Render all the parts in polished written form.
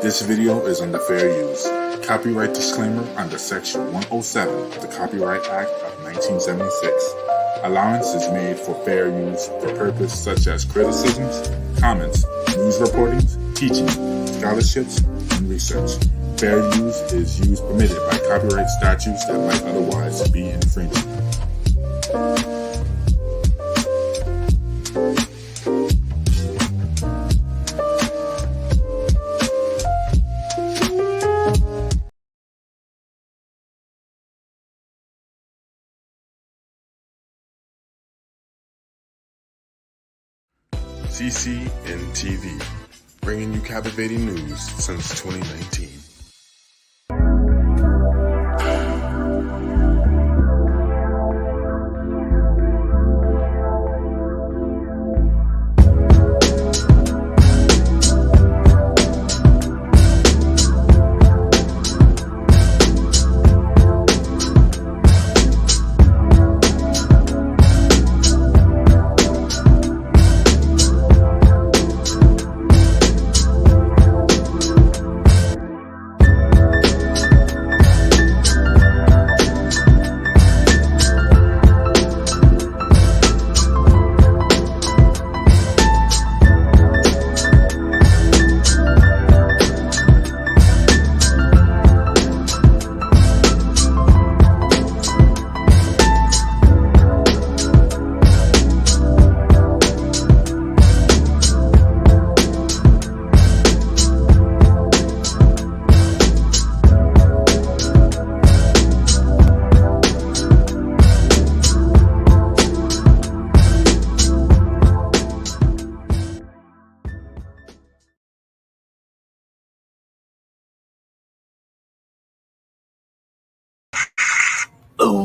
This video is under fair use. Copyright disclaimer under Section 107 of the Copyright Act of 1976. Allowance is made for fair use for purposes such as criticisms, comments, news reportings, teaching, scholarships, and research. Fair use is use permitted by copyright statutes that might otherwise be infringing. CCNTV, bringing you captivating news since 2019.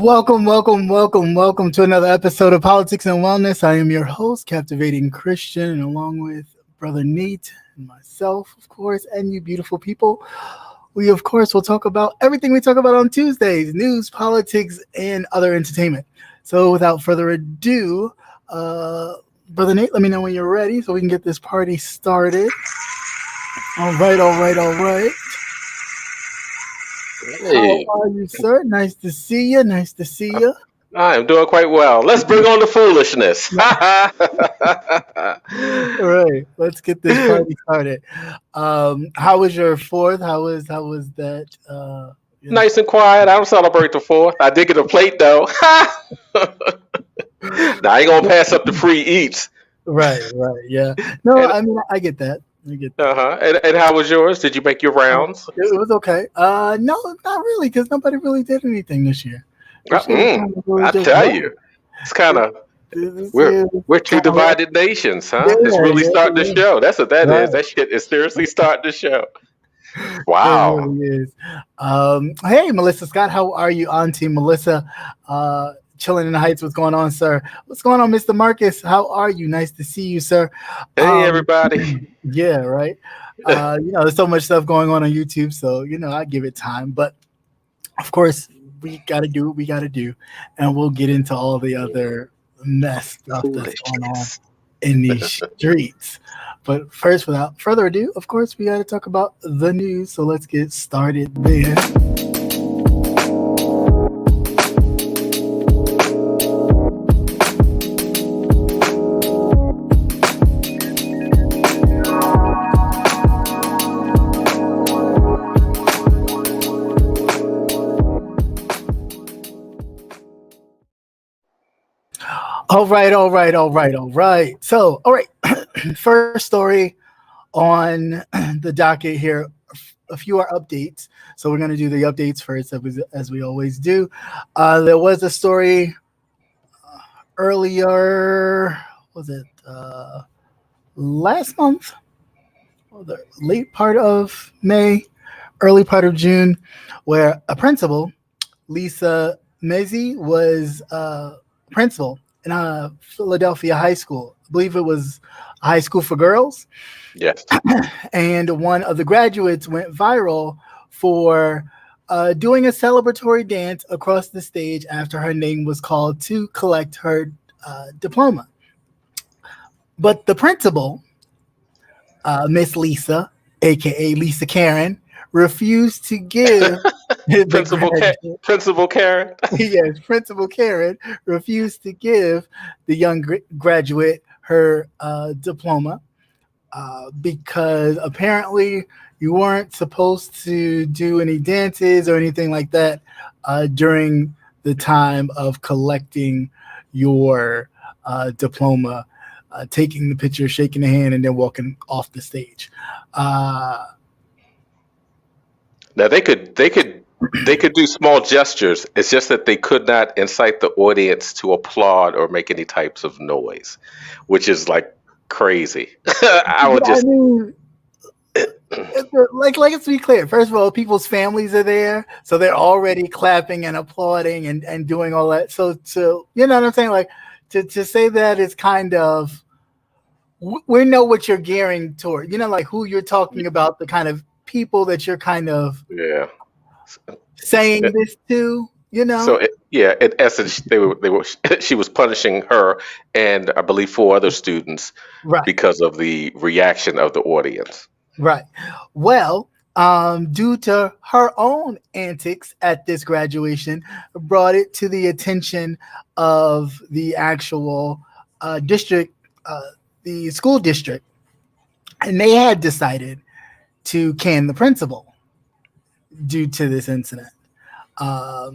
Welcome to another episode of Politics and Wellness. I am your host, Captivating Christian, and along with Brother Nate and myself, of course, and you beautiful people, we, of course, will talk about everything we talk about on Tuesdays, news, politics, and other entertainment. So without further ado, Brother Nate, let me know when you're ready so we can get this party started. All right. Hey. How are you, sir? Nice to see you. I am doing quite well. Let's bring on the foolishness. All right, let's get this party started. How was your 4th? How was that? Nice and quiet. I don't celebrate the 4th. I did get a plate though. Now I ain't gonna pass up the free eats. Right. Yeah. No, I mean I get that. And how was yours? Did you make your rounds? It was okay. No, not really, because nobody really did anything this year. I tell you, it's kind of we're two divided nations, huh? Yeah, it's really starting to show. That's what that right. is. That shit is seriously starting to show. Wow. It really is. Hey, Melissa Scott, how are you, Auntie Melissa? Chilling in the Heights. What's going on, sir? What's going on, Mr. Marcus? How are you? Nice to see you, sir. Hey, everybody. Yeah, right. There's so much stuff going on YouTube, so I give it time. But of course, we gotta do what we gotta do, and we'll get into all the other mess stuff that's going on in these streets. But first, without further ado, of course, we gotta talk about the news. So let's get started there. All right. So, first story on the docket here. A few are updates. So we're going to do the updates first, as we always do. There was a story earlier, was it last month? Or the late part of May, early part of June, where a principal, Lisa Mezzi, was principal in a Philadelphia high school. I believe it was a high school for girls. Yes. And one of the graduates went viral for doing a celebratory dance across the stage after her name was called to collect her diploma. But the principal, Miss Lisa, aka Lisa Karen, refused to give Principal Karen. Yes, Principal Karen refused to give the young graduate her diploma because apparently you weren't supposed to do any dances or anything like that during the time of collecting your diploma, taking the picture, shaking the hand, and then walking off the stage. Now they could do small gestures. It's just that they could not incite the audience to applaud or make any types of noise, which is like crazy. Let's be clear. First of all, people's families are there, so they're already clapping and applauding and doing all that. So you know what I'm saying? Like to say that is kind of, we know what you're gearing toward. You know, like who you're talking about, the kind of people that you're kind of saying this to. You know. So in essence, she was punishing her and I believe 4 other students because of the reaction of the audience. Right. Well, due to her own antics at this graduation, brought it to the attention of the actual district, the school district, and they had decided to can the principal due to this incident.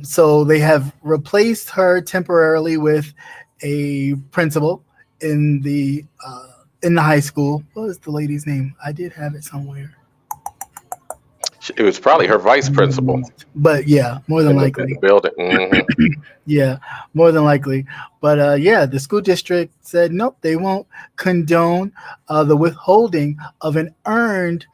So they have replaced her temporarily with a principal in the high school. What was the lady's name? I did have it somewhere. It was probably her vice principal. But yeah, more than likely. In the building. Mm-hmm. Yeah, more than likely. But the school district said nope, they won't condone the withholding of an earned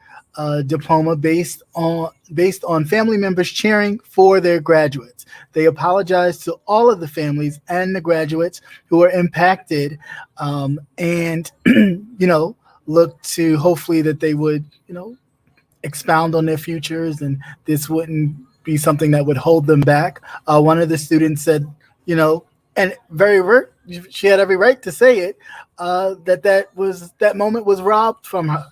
diploma based on family members cheering for their graduates. They apologized to all of the families and the graduates who were impacted, and look to hopefully that they would expound on their futures and this wouldn't be something that would hold them back. One of the students said, and she had every right to say it, that moment was robbed from her.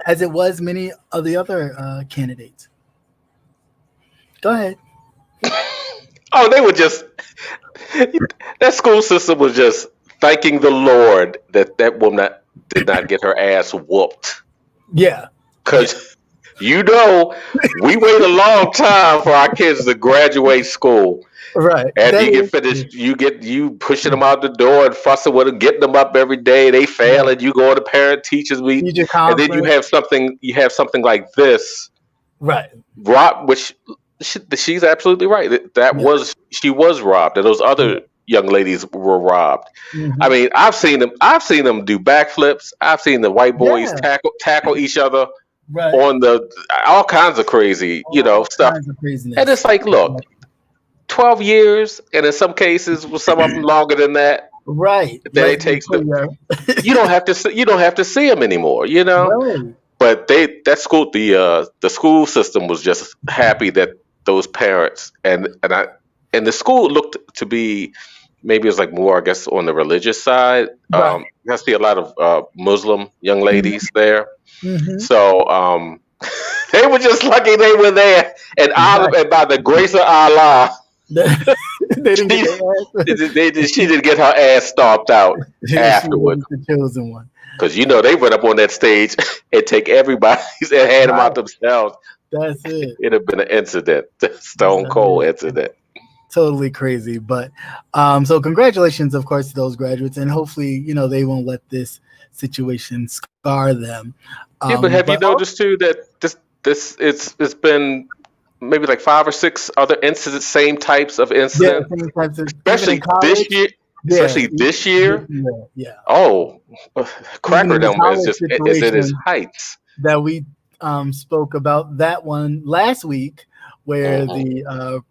As it was many of the other candidates. Go ahead. Oh, they were just, that school system was just thanking the Lord that woman did not get her ass whooped. Yeah. Because, we wait a long time for our kids to graduate school. Right. After you get finished, you pushing them out the door and fussing with them, getting them up every day. They fail, and you go to parent teachers meeting, and then you have something like this, right? Which she's absolutely right. She was robbed, and those other young ladies were robbed. Mm-hmm. I mean, I've seen them do backflips. I've seen the white boys tackle each other on all kinds of crazy, stuff. And it's like, look. 12 years, and in some cases, some of them longer than that. Right. It takes them. You don't have to see them anymore. Right. But the school system was just happy that those parents and the school looked to be, maybe it was like more, I guess, on the religious side. Right. I see a lot of Muslim young ladies there. Mm-hmm. So they were just lucky they were there, and by the grace of Allah. They didn't get she didn't get her ass stomped out afterwards. The chosen one. Because they went up on that stage and take everybody's and hand them out themselves. That's it. It'd have been an incident, stone cold incident. Totally crazy, but so congratulations, of course, to those graduates, and hopefully, they won't let this situation scar them. But have you noticed too that it's been maybe like 5 or 6 other incidents, same types of incidents, especially this year. Yeah. Oh, crackerdom is at its heights. That we spoke about that one last week, where the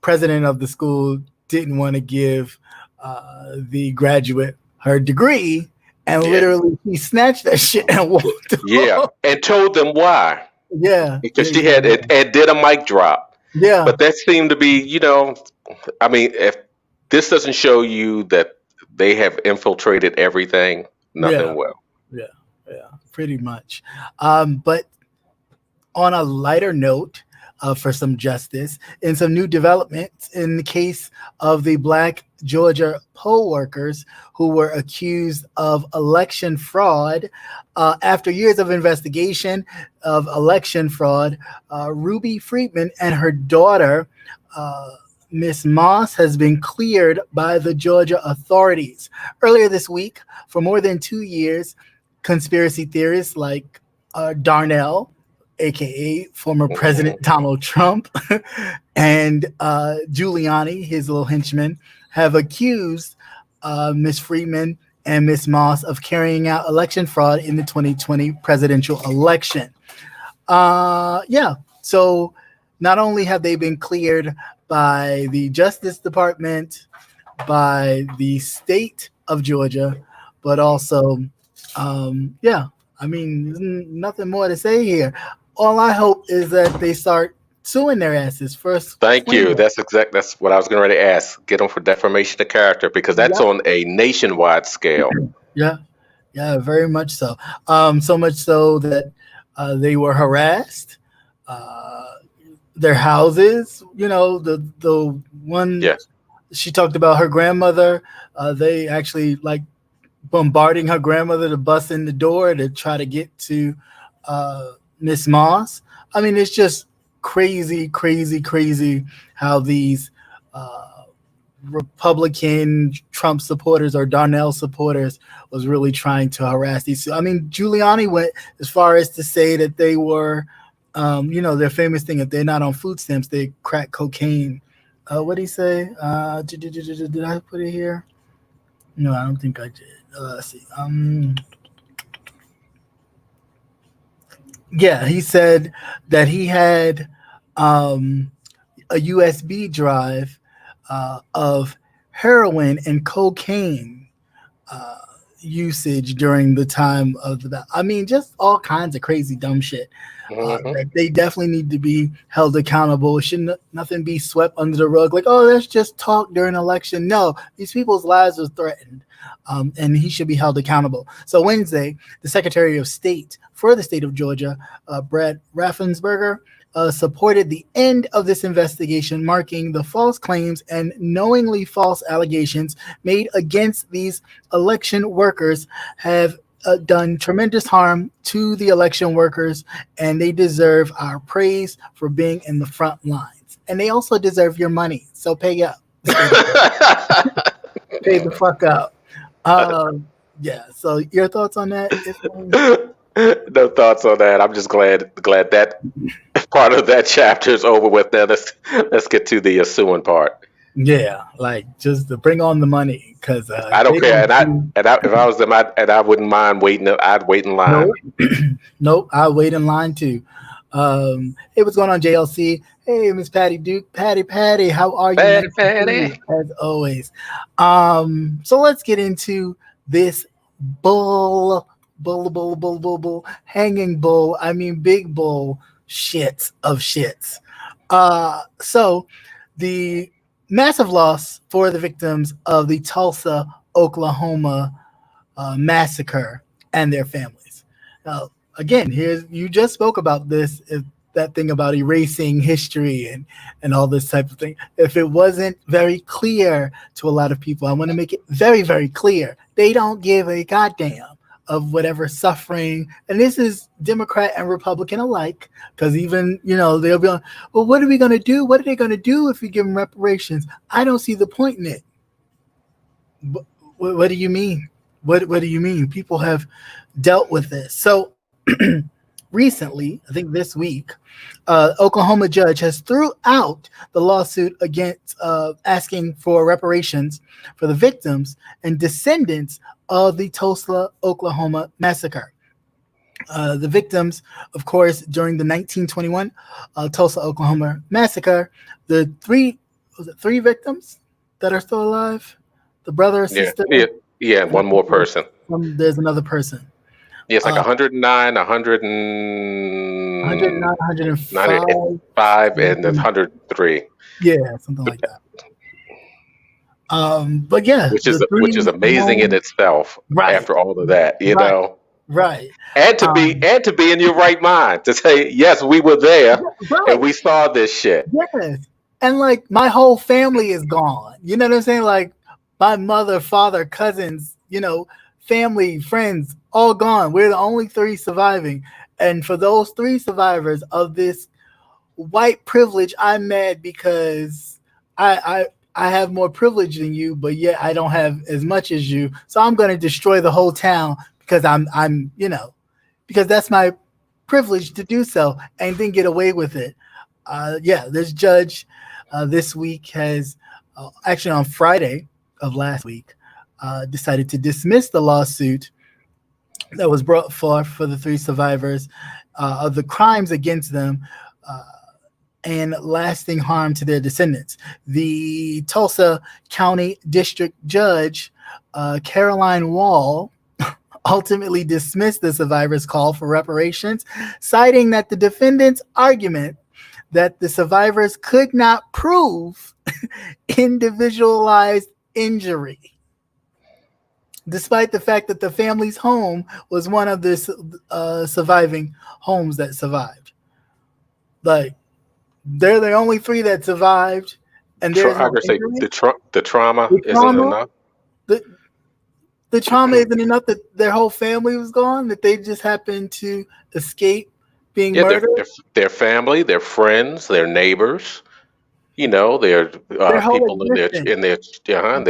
president of the school didn't want to give the graduate her degree, and literally he snatched that shit and walked away. Yeah, and told them why. Yeah, because she had it and did a mic drop. Yeah, but that seemed to be, I mean, if this doesn't show you that they have infiltrated everything, nothing will. Yeah, Yeah, pretty much. But on a lighter note, for some justice and some new developments in the case of the Black Georgia poll workers who were accused of election fraud. After years of investigation of election fraud, Ruby Friedman and her daughter, Miss Moss, has been cleared by the Georgia authorities. Earlier this week, for more than 2 years, conspiracy theorists like Darnell, aka former President Donald Trump, and Giuliani, his little henchman, have accused Miss Friedman and Miss Moss of carrying out election fraud in the 2020 presidential election. So not only have they been cleared by the Justice Department, by the state of Georgia, but also, I mean, there's nothing more to say here. All I hope is that they start suing their asses first. Thank you. That's what I was going to ask. Get them for defamation of character, because that's on a nationwide scale. Yeah, very much so. So much so that they were harassed. Their houses, the one she talked about, her grandmother. They actually like bombarding her grandmother to bust in the door to try to get to Miss Moss. I mean, it's just crazy how these Republican Trump supporters or Darnell supporters was really trying to harass these. I mean, Giuliani went as far as to say that they were, their famous thing, if they're not on food stamps, they crack cocaine. What did he say? Did I put it here? No, I don't think I did. Let's see. He said that he had a USB drive of heroin and cocaine usage during the time of the. I mean, just all kinds of crazy dumb shit. They definitely need to be held accountable. It shouldn't nothing be swept under the rug. Like, oh, let's just talk during election. No, these people's lives are threatened. And he should be held accountable. So Wednesday, the Secretary of State for the state of Georgia, Brad Raffensperger, supported the end of this investigation, marking the false claims and knowingly false allegations made against these election workers have done tremendous harm to the election workers, and they deserve our praise for being in the front lines. And they also deserve your money. So pay up. Pay the fuck up. So your thoughts on that? No thoughts on that. I'm just glad that part of that chapter is over with. Now let's get to the suing part. Yeah, like just to bring on the money, because I don't care. If I was them, I wouldn't mind waiting. I'd wait in line. Nope, I'd wait in line too. Hey, what's going on, JLC? Hey, Miss Patty Duke, Patty, how are you? Patty, as always. So let's get into this bull, hanging bull. I mean, big bull shits of shits. So the massive loss for the victims of the Tulsa, Oklahoma massacre and their families. Now, again, you just spoke about this, that thing about erasing history and all this type of thing. If it wasn't very clear to a lot of people, I want to make it very, very clear. They don't give a goddamn of whatever suffering, and this is Democrat and Republican alike, because even, they'll be like, well, what are we going to do? What are they going to do if we give them reparations? I don't see the point in it. What do you mean? What do you mean? People have dealt with this. So recently, I think this week, Oklahoma judge has threw out the lawsuit against asking for reparations for the victims and descendants of the Tulsa, Oklahoma massacre. The victims, of course, during the 1921 Tulsa, Oklahoma massacre, the three victims that are still alive, the brother, sister. Yeah, one more person. There's another person. Yeah, it's like 109, 105, and then 103. Yeah, something like that. But yeah, which is amazing in itself. Right. After all of that, you know. Right. And to be in your right mind to say, yes, we were there Right. and we saw this shit. Yes. And like my whole family is gone. You know what I'm saying? Like my mother, father, cousins, family, friends, all gone. We're the only 3 surviving. And for those 3 survivors of this white privilege, I'm mad because I have more privilege than you, but yet I don't have as much as you. So I'm going to destroy the whole town because because that's my privilege to do so and then get away with it. This judge this week has actually on Friday of last week decided to dismiss the lawsuit that was brought forth for the 3 survivors of the crimes against them and lasting harm to their descendants. The Tulsa County District Judge, Caroline Wall, ultimately dismissed the survivors' call for reparations, citing that the defendants' argument that the survivors could not prove individualized injury, despite the fact that the family's home was one of the surviving homes that survived. Like, they're the only 3 that survived, and there's I would say the trauma isn't enough. The trauma isn't enough that their whole family was gone, that they just happened to escape being murdered. Their family, their friends, their neighbors, their people in their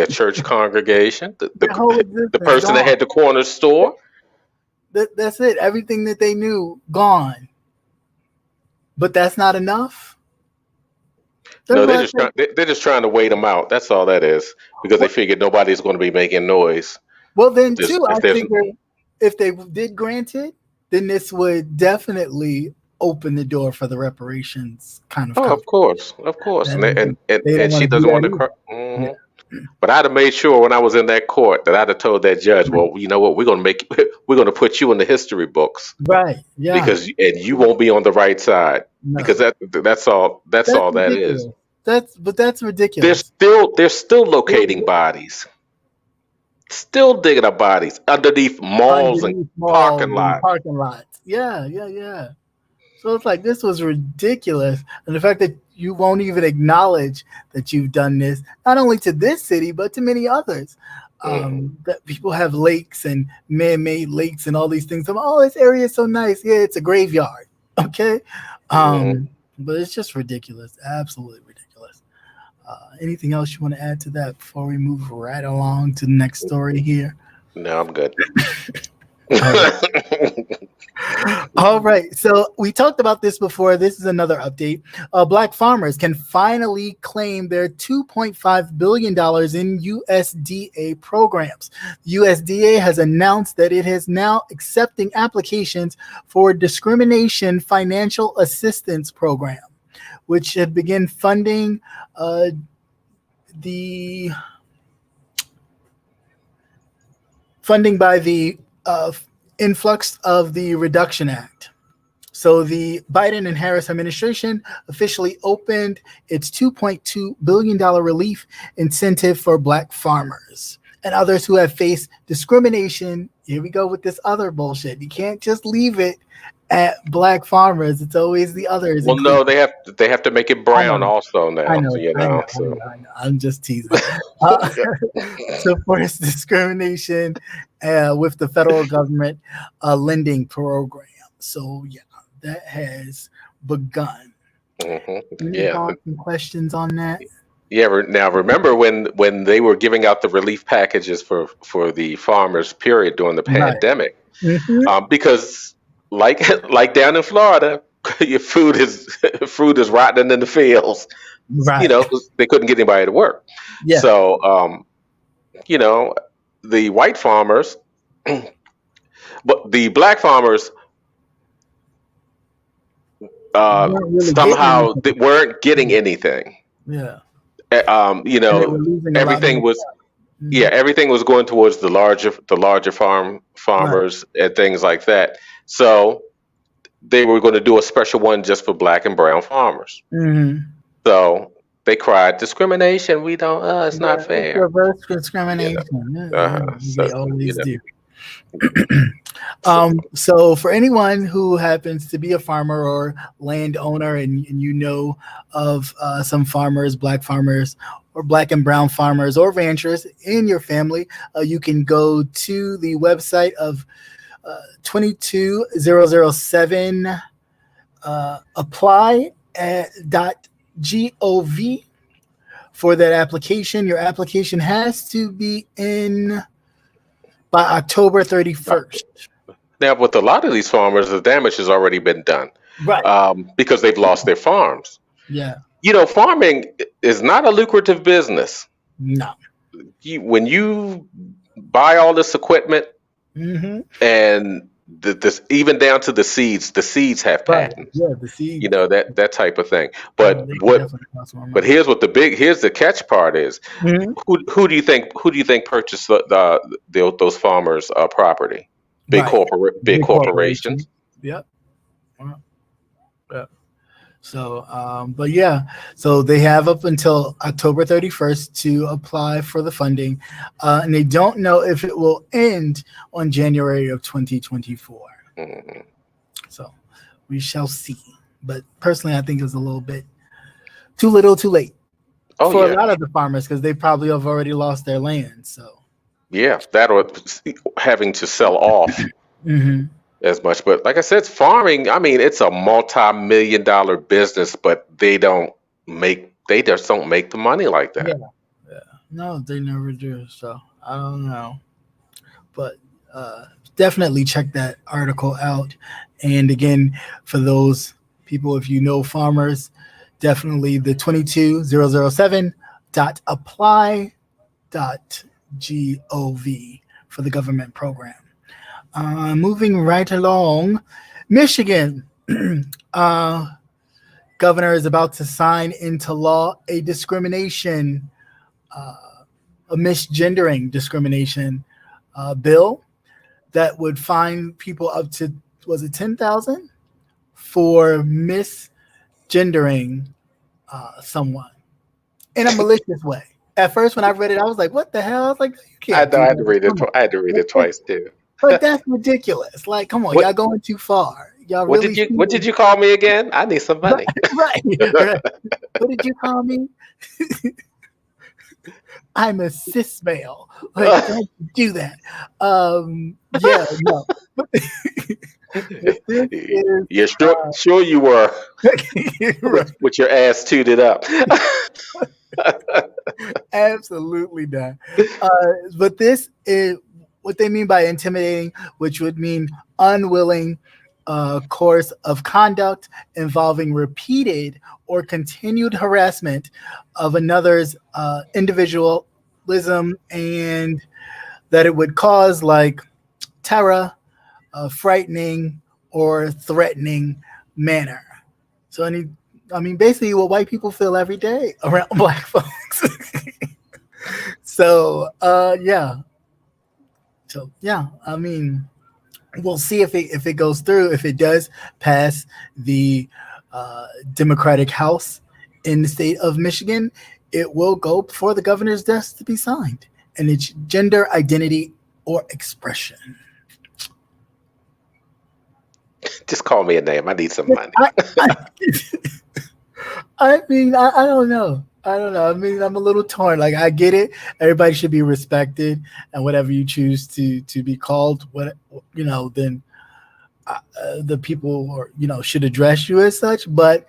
church congregation, the person that had the corner store. That's it. Everything that they knew gone. But that's not enough. No, they're just trying to wait them out. That's all that is, because they figured nobody's going to be making noise. Well, then too, I figure if they did grant it, then this would definitely open the door for the reparations kind of. Oh, of course, and she doesn't want to cry. Mm-hmm. Yeah. But I'd have made sure when I was in that court that I'd have told that judge, well, you know what, we're going to put you in the history books, right? Yeah, because you won't be on the right side, because that's all that is. That's ridiculous. They're still locating bodies. Still digging up bodies underneath malls and parking lots. Yeah. So it's like, this was ridiculous. And the fact that you won't even acknowledge that you've done this, not only to this city, but to many others. That people have lakes and man-made lakes and all these things. Oh, this area is so nice. Yeah, it's a graveyard. Okay. But it's just ridiculous. Absolutely ridiculous. Anything else you want to add to that before we move right along to the next story here? No, I'm good. All right. So we talked about this before. This is another update. Black farmers can finally claim their $2.5 billion in USDA programs. USDA has announced that it is now accepting applications for discrimination financial assistance program, which had begun funding the funding by the influx of the Reduction Act. So the Biden and Harris administration officially opened its $2.2 billion relief incentive for Black farmers and others who have faced discrimination. Here we go with this other bullshit. You can't just leave it at Black farmers. It's always the others. Well, no, they have to make it brown also now. I know. I'm just teasing. To force discrimination with the federal government lending program. So yeah, that has begun. Mm-hmm. Any thoughts and questions on that? Yeah. Now remember when they were giving out the relief packages for the farmers period during the pandemic, right. Mm-hmm. Because like down in Florida, your food is rotting in the fields. Right. They couldn't get anybody to work. Yeah. So the white farmers, but the Black farmers somehow they weren't getting anything. Yeah. Everything was. Mm-hmm. Yeah, everything was going towards the larger farmers right. and things like that. So they were going to do a special one just for Black and brown farmers. Mm-hmm. So they cried, discrimination. We don't. It's not fair. Reverse discrimination. They always do. So for anyone who happens to be a farmer or landowner and you know of some farmers, black farmers or black and brown farmers or ranchers in your family, you can go to the website of 22007 apply.gov for that application. Your application has to be in by October 31st. Now, with a lot of these farmers, the damage has already been done, Right. because they've lost their farms. Yeah. Farming is not a lucrative business. No. When you buy all this equipment, Mm-hmm. and this even down to the seeds have patents. Yeah, the seeds. That type of thing. But here's the catch part is, Mm-hmm. who do you think purchased those farmers' property? Big corporations. Yep. Yep. So, but yeah, so they have up until October 31st to apply for the funding, and they don't know if it will end on January of 2024. Mm-hmm. So we shall see. But personally, I think it's a little bit too little, too late for a lot of the farmers because they probably have already lost their land. So yeah, that or having to sell off. Mm-hmm. As much, but like I said, farming, I mean, it's a multi-million-dollar business, but they just don't make the money like that. Yeah. No, they never do. So I don't know, but definitely check that article out. And again, for those people, if you know farmers, definitely the 22007.apply.gov for the government program. Moving right along, Michigan governor is about to sign into law a misgendering discrimination bill that would fine people up to, was it 10,000 for misgendering someone in a malicious way. At first, when I read it, I was like, "What the hell?" I was like, "You can't." I had to read it. I had to read it twice too. But that's ridiculous. Like, come on, y'all going too far. Y'all what really. What did you call me again? I need some money. Right. What did you call me? I'm a cis male. Like, don't do that. Yeah, no. You're sure you were. With your ass tooted up. Absolutely not. But this is what they mean by intimidating, which would mean unwilling course of conduct involving repeated or continued harassment of another's individualism, and that it would cause like terror, frightening, or threatening manner. So basically what white people feel every day around black folks. So, yeah. So, yeah, we'll see if it goes through. If it does pass the Democratic House in the state of Michigan, it will go before the governor's desk to be signed. And it's gender identity or expression. Just call me a name. I need some money. I don't know. I'm a little torn. Like, I get it. Everybody should be respected, and whatever you choose to be called, then the people should address you as such. But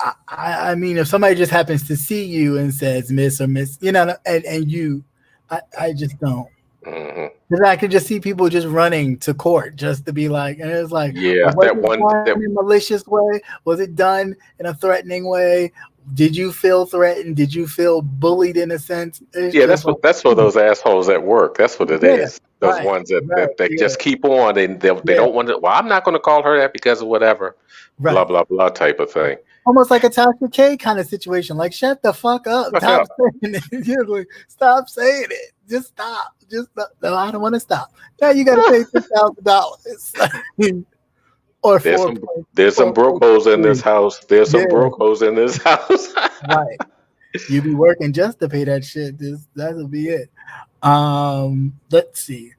if somebody just happens to see you and says Miss or Miss, and you, I just don't. Mm-hmm. Because I could just see people just running to court just to be like, and it's like, yeah, was it done in a malicious way? Was it done in a threatening way? Did you feel threatened? Did you feel bullied in a sense? That's for those assholes at work. That's what it is. Those ones that just keep on and they don't want to. Well, I'm not going to call her that because of whatever, blah blah blah type of thing. Almost like a Tasha K kind of situation. Like, shut the fuck up. Stop saying it. Like, stop saying it. Just stop. No, I don't want to stop. Now you got to pay $6,000. Or there's some broke hoes in this house. There's some broke hoes in this house. Right. You be working just to pay that shit. That'll be it. Let's see.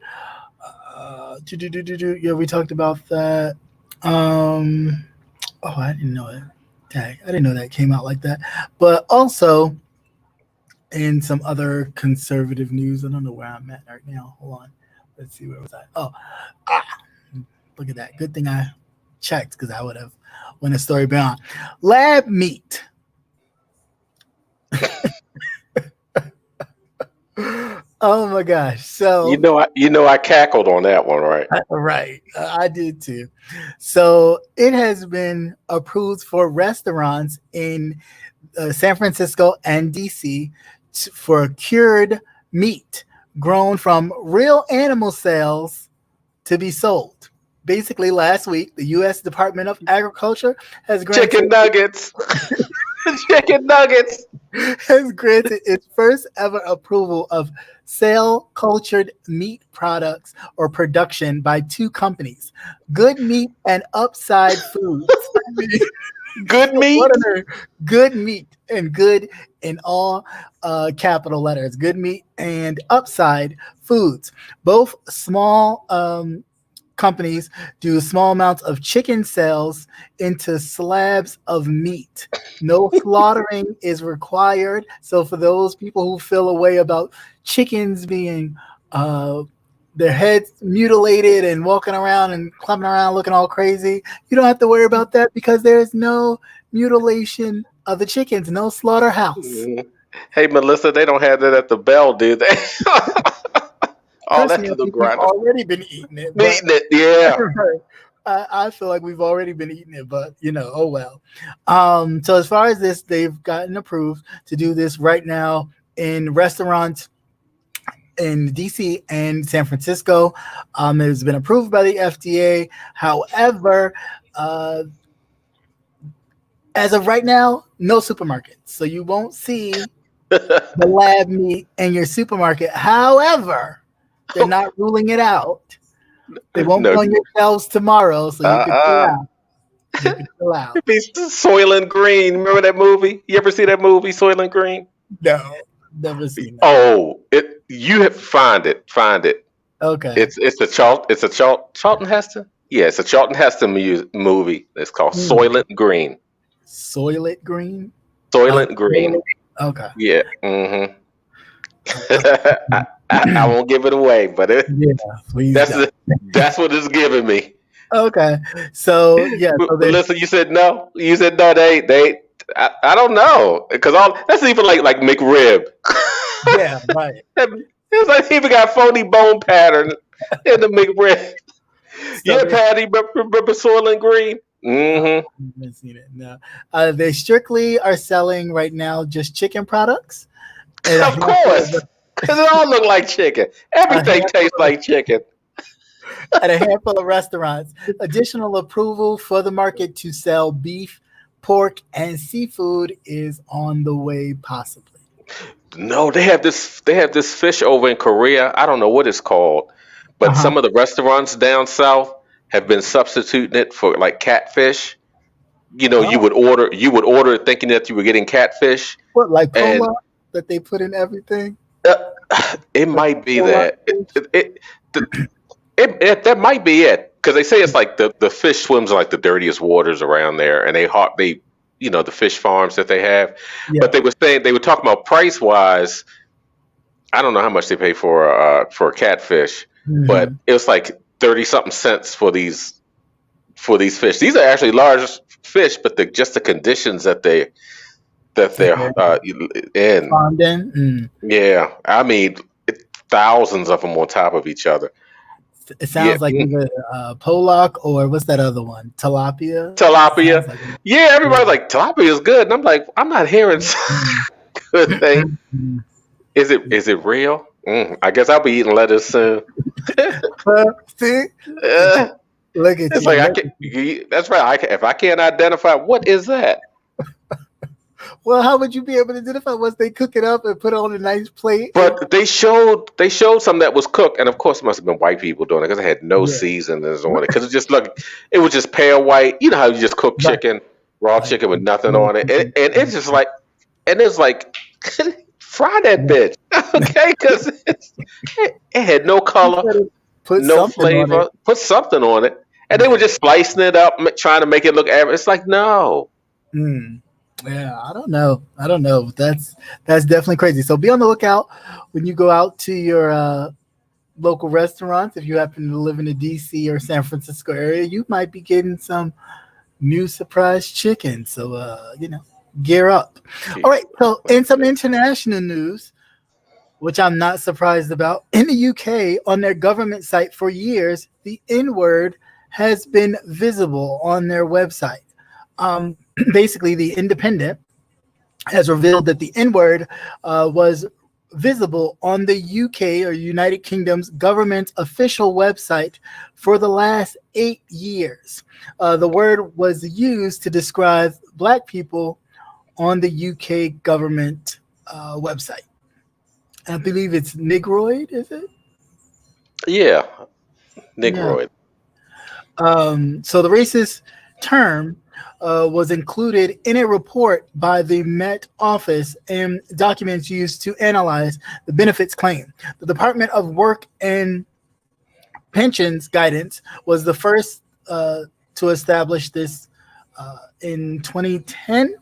Yeah, we talked about that. I didn't know it. Dang, I didn't know that came out like that. But also, in some other conservative news, I don't know where I'm at right now. Hold on. Let's see, where was I? Look at that. Good thing I checked, because I would have went a story beyond. Lab meat. Oh my gosh! So I cackled on that one, right? Right, I did too. So it has been approved for restaurants in San Francisco and DC for cured meat grown from real animal cells to be sold. Basically, last week, the U.S. Department of Agriculture has granted chicken nuggets. Chicken nuggets has granted its first ever approval of cell cultured meat products or production by two companies, Good Meat and Upside Foods. Good meat? What are Good Meat, and good in all capital letters. Good Meat and Upside Foods. Both small companies do small amounts of chicken cells into slabs of meat. No slaughtering is required. So for those people who feel a way about chickens being their heads mutilated and walking around and clumping around looking all crazy, you don't have to worry about that, because there's no mutilation of the chickens, no slaughterhouse. Hey, Melissa, they don't have that at the Bell, do they? All that's the grinder. We've already been eating it. Yeah. I feel like we've already been eating it, but oh well. So as far as this, they've gotten approved to do this right now in restaurants in DC and San Francisco. It's been approved by the FDA. However, as of right now, no supermarkets. So you won't see the lab meat in your supermarket. However, they're not ruling it out. They won't be on your shelves tomorrow, so you can chill out. Soylent Green. Remember that movie? You ever see that movie, Soylent Green? No, never seen that. Oh, you have find it. Okay. It's a Charlton Heston. Yeah, it's a Charlton Heston movie. It's called Soylent Green. Soylent Green. Soylent Green. Okay. Yeah. Mm-hmm. I won't give it away, but that's what it's giving me. Okay, so yeah. So listen, you said no. You said no. They. I don't know, because that's even like McRib. Yeah, right. It's like he even got phony bone pattern in the McRib. So Patty, remember Soylent Green? Mm-hmm. I haven't seen it. No, they strictly are selling right now just chicken products. Of course, because it all look like chicken. Everything tastes like chicken. At a handful of restaurants, additional approval for the market to sell beef, pork, and seafood is on the way, possibly. No, they have this fish over in Korea. I don't know what it's called, but some of the restaurants down south have been substituting it for like catfish. You would order it thinking that you were getting catfish. What, like cola that they put in everything? It might be that. That might be it, because they say it's like the fish swims in like the dirtiest waters around there, and they the fish farms that they have. Yeah. But they were talking about price wise. I don't know how much they pay for a catfish, but it was like 30-something cents for these fish. These are actually large fish, but just the conditions that they're in. Farmed in? Yeah, I mean, thousands of them on top of each other. It sounds like either Pollock or what's that other one? Tilapia? Like everybody's like, tilapia is good. And I'm like, I'm not hearing good thing. Is it real? I guess I'll be eating lettuce soon. See? Look at you. That's right. If I can't identify, what is that? Well, how would you be able to identify once they cook it up and put it on a nice plate? But they showed some that was cooked, and of course, it must have been white people doing it, because it had no seasonings on it. Because it was just pale white. You know how you just cook chicken, raw chicken with nothing on it, and it's just like, and it's like, fry that bitch, okay? Because it had no color. Put no something on flavor. it. Put something on it, and they were just slicing it up, trying to make it look average. It's like no. Yeah, I don't know. That's definitely crazy. So be on the lookout when you go out to your local restaurants. If you happen to live in the DC or San Francisco area, you might be getting some new surprise chicken. So gear up. All right. So in some international news, which I'm not surprised about, in the UK on their government site for years, the N-word has been visible on their website. Basically, the Independent has revealed that the N-word was visible on the UK or United Kingdom's government official website for the last 8 years. The word was used to describe Black people on the UK government website. I believe it's Negroid, is it? Yeah, Negroid. So the racist term was included in a report by the Met Office and documents used to analyze the benefits claim. The Department of Work and Pensions Guidance was the first to establish this in 2010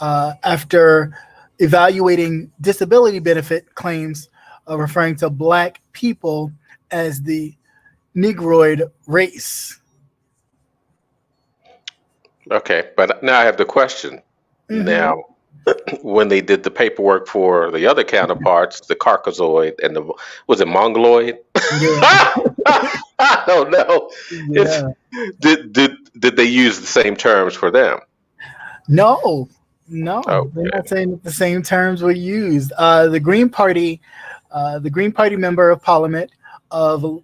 after evaluating disability benefit claims referring to Black people as the Negroid race. Okay, but now I have the question. Now, when they did the paperwork for the other counterparts, the Caucasoid and was it Mongoloid? Yeah. I don't know. Yeah. Did they use the same terms for them? No, Okay. they're not saying that the same terms were used. The Green Party member of Parliament of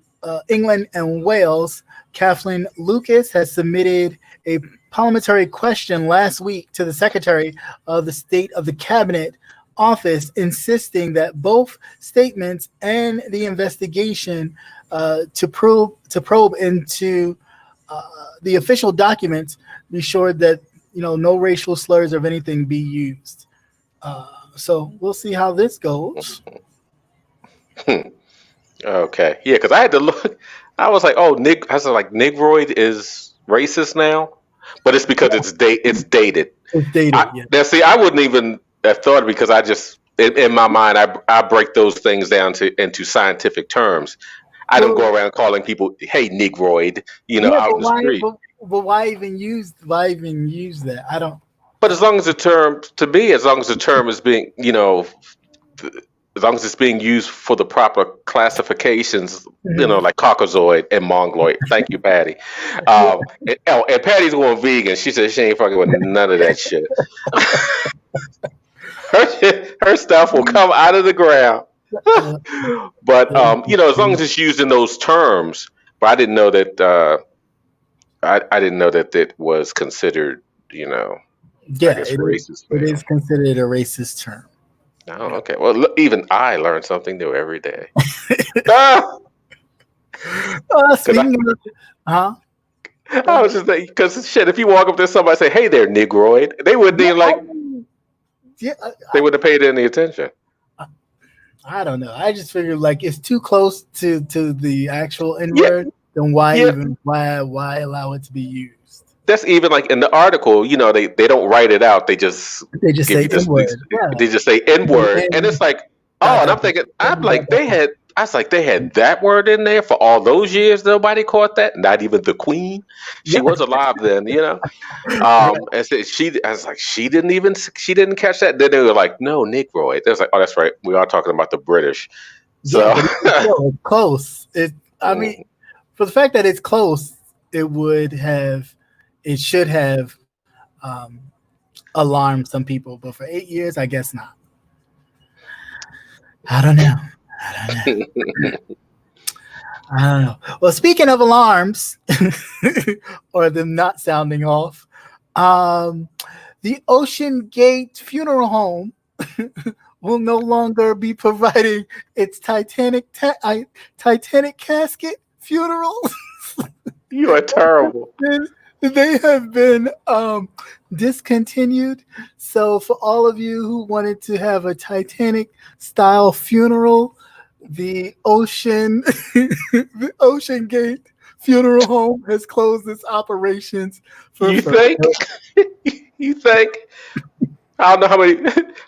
England and Wales, Kathleen Lucas, has submitted a parliamentary question last week to the Secretary of the State of the Cabinet Office, insisting that both statements and the investigation to probe into the official documents be sure that no racial slurs of anything be used. So we'll see how this goes. Okay, yeah, because I had to look. I was like, oh, I was like, Negroid is racist now, but it's because it's dated. It's dated. Yeah. Now, see, I wouldn't even have thought it because I just in my mind I break those things down into scientific terms. I don't go around calling people, "Hey, Negroid," out in the street. But why even use that? I don't. But as long as the term is being, as long as it's being used for the proper classifications, like Caucasoid and Mongoloid. Thank you, Patty. And Patty's going vegan. She said she ain't fucking with none of that shit. her stuff will come out of the ground. But as long as it's used in those terms. But I didn't know that. I didn't know that it was considered, Yeah, racist. It is considered a racist term. Oh, okay. Well, look, even I learn something new every day. Speaking of, I was just thinking, because shit, if you walk up to somebody and say, "Hey there, Negroid," they wouldn't even they wouldn't have paid any attention. I don't know. I just figured it's too close to the actual N-word. Then why allow it to be used? That's even like in the article, they don't write it out. They just say N-word. They just say N-word, and it's like, and I'm thinking, they had that word in there for all those years. Nobody caught that. Not even the Queen. She was alive then, And so she didn't catch that. Then they were like, no, Negroid. They was like, oh, that's right. We are talking about the British. So it's close. I mean, for the fact that it's close, it should have alarmed some people. But for 8 years, I guess not. I don't know. I don't know. Well, speaking of alarms or them not sounding off, the OceanGate funeral home will no longer be providing its Titanic casket funerals. You are terrible. They have been discontinued. So for all of you who wanted to have a Titanic style funeral, The OceanGate Funeral Home has closed its operations for You think? You think? I don't know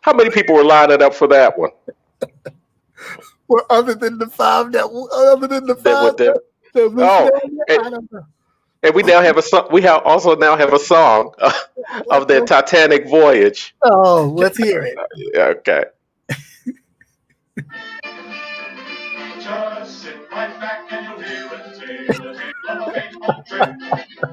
how many people were lining up for that one. Or other than the five that was Oh, there, I don't know. and we now have a song. We also now have a song of their Titanic voyage. Oh, let's hear it. Okay. Just sit right back and you'll hear a tale of a faithful trip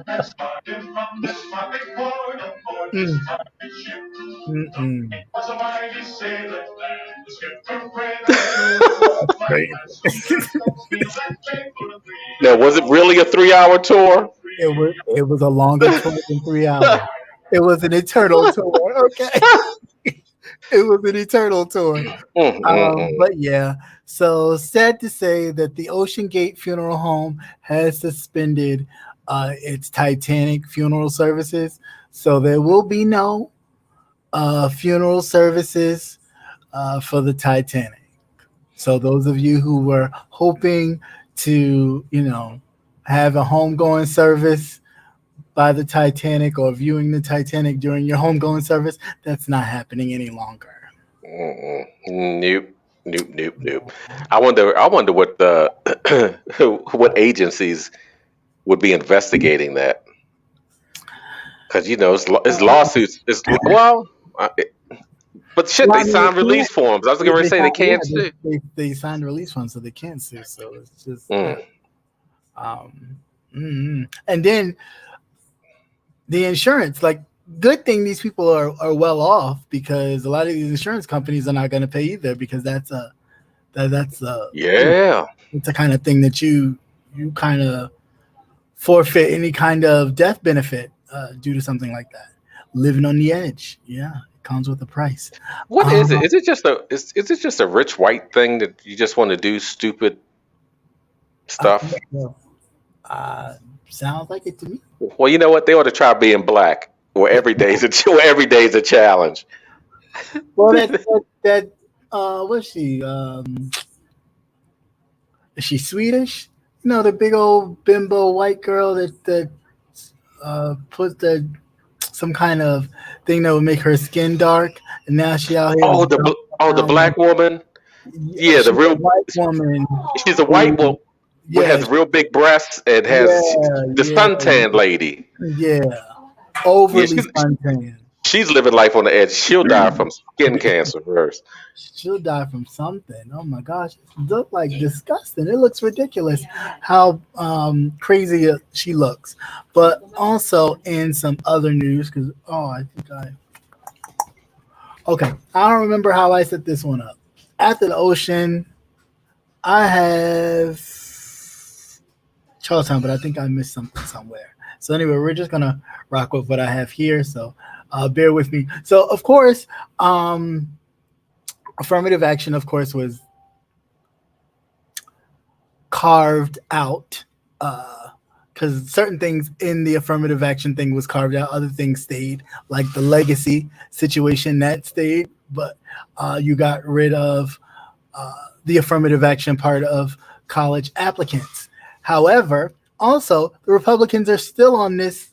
that started from this tropic port aboard this pirate ship. It was a mighty sailor, and the skipper prayed Now, was it really a 3-hour tour? It was a longer tour than 3 hours. It was an eternal tour. Okay. It was an eternal tour. But yeah, so sad to say that the OceanGate Funeral Home has suspended its Titanic funeral services. So there will be no funeral services for the Titanic. So those of you who were hoping to, have a homegoing service by the Titanic or viewing the Titanic during your homegoing service, that's not happening any longer. Nope. I wonder what what agencies would be investigating that, because it's lawsuits. But shouldn't they sign release forms? I was going to say they can't sue. They signed release forms, so they can't sue. So it's just and then the insurance, like, good thing these people are well off, because a lot of these insurance companies are not going to pay either, because it's the kind of thing that you kind of forfeit any kind of death benefit due to something like that. Living on the edge, it comes with a price. What is it? Is it just a rich white thing that you just want to do stupid stuff? Sounds like it to me. Well, you know what? They ought to try being black, where every day is a challenge. Well, that what's she? Is she Swedish? The big old bimbo white girl that put some kind of thing that would make her skin dark, and now she out here. The black woman. Yeah, the real white woman. She's a white woman. Who has real big breasts and has the suntan lady. Yeah, overly suntan. She's living life on the edge. She'll die from skin cancer first. She'll die from something. Oh my gosh, it looks like disgusting. It looks ridiculous how crazy she looks. But also in some other news, because I don't remember how I set this one up. After the ocean, I have Charleston, but I think I missed something somewhere. So anyway, we're just gonna rock with what I have here. So bear with me. So of course, affirmative action, of course, was carved out because certain things in the affirmative action thing was carved out. Other things stayed, like the legacy situation that stayed, but you got rid of the affirmative action part of college applicants. However, also, the Republicans are still on this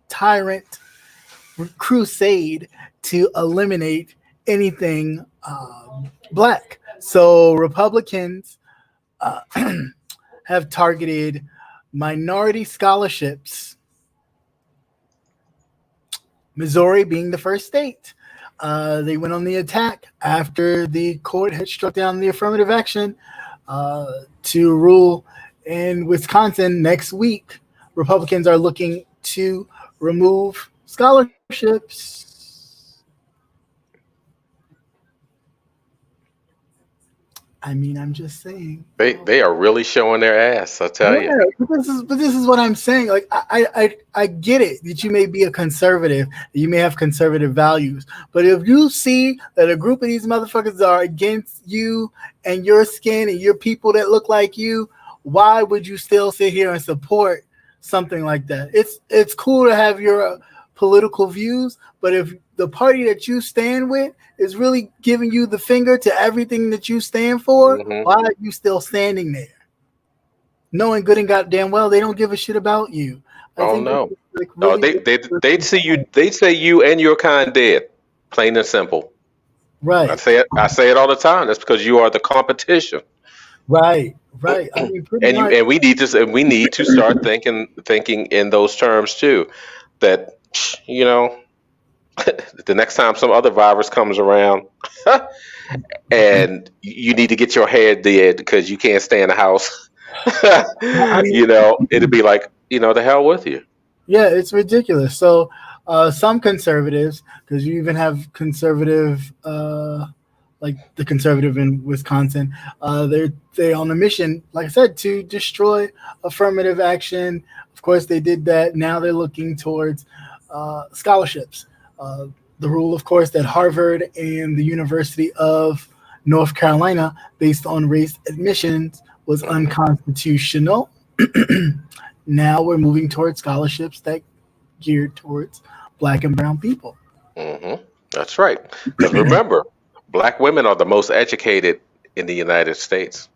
tyrant crusade to eliminate anything black. So Republicans have targeted minority scholarships, Missouri being the first state. They went on the attack after the court had struck down the affirmative action to rule in Wisconsin next week. Republicans are looking to remove scholarships. I mean, I'm just saying. They are really showing their ass, I'll tell you. But this is what I'm saying. Like, I get it that you may be a conservative, you may have conservative values, but if you see that a group of these motherfuckers are against you and your skin and your people that look like you, why would you still sit here and support something like that? It's cool to have your political views, but if the party that you stand with is really giving you the finger to everything that you stand for, why are you still standing there? Knowing good and goddamn well they don't give a shit about you. No. They'd say you and your kind dead, plain and simple. Right. I say it all the time. That's because you are the competition. Right. I mean, we need to start thinking in those terms too. That the next time some other virus comes around, and you need to get your hair did because you can't stay in the house. It'd be like, the hell with you. Yeah, it's ridiculous. So some conservatives, because you even have conservative, like the conservative in Wisconsin, they're on a mission, like I said, to destroy affirmative action. Of course, they did that. Now they're looking towards scholarships. The rule, of course, that Harvard and the University of North Carolina, based on race admissions, was unconstitutional. Now we're moving towards scholarships that geared towards Black and brown people. That's right. Because remember, Black women are the most educated in the United States.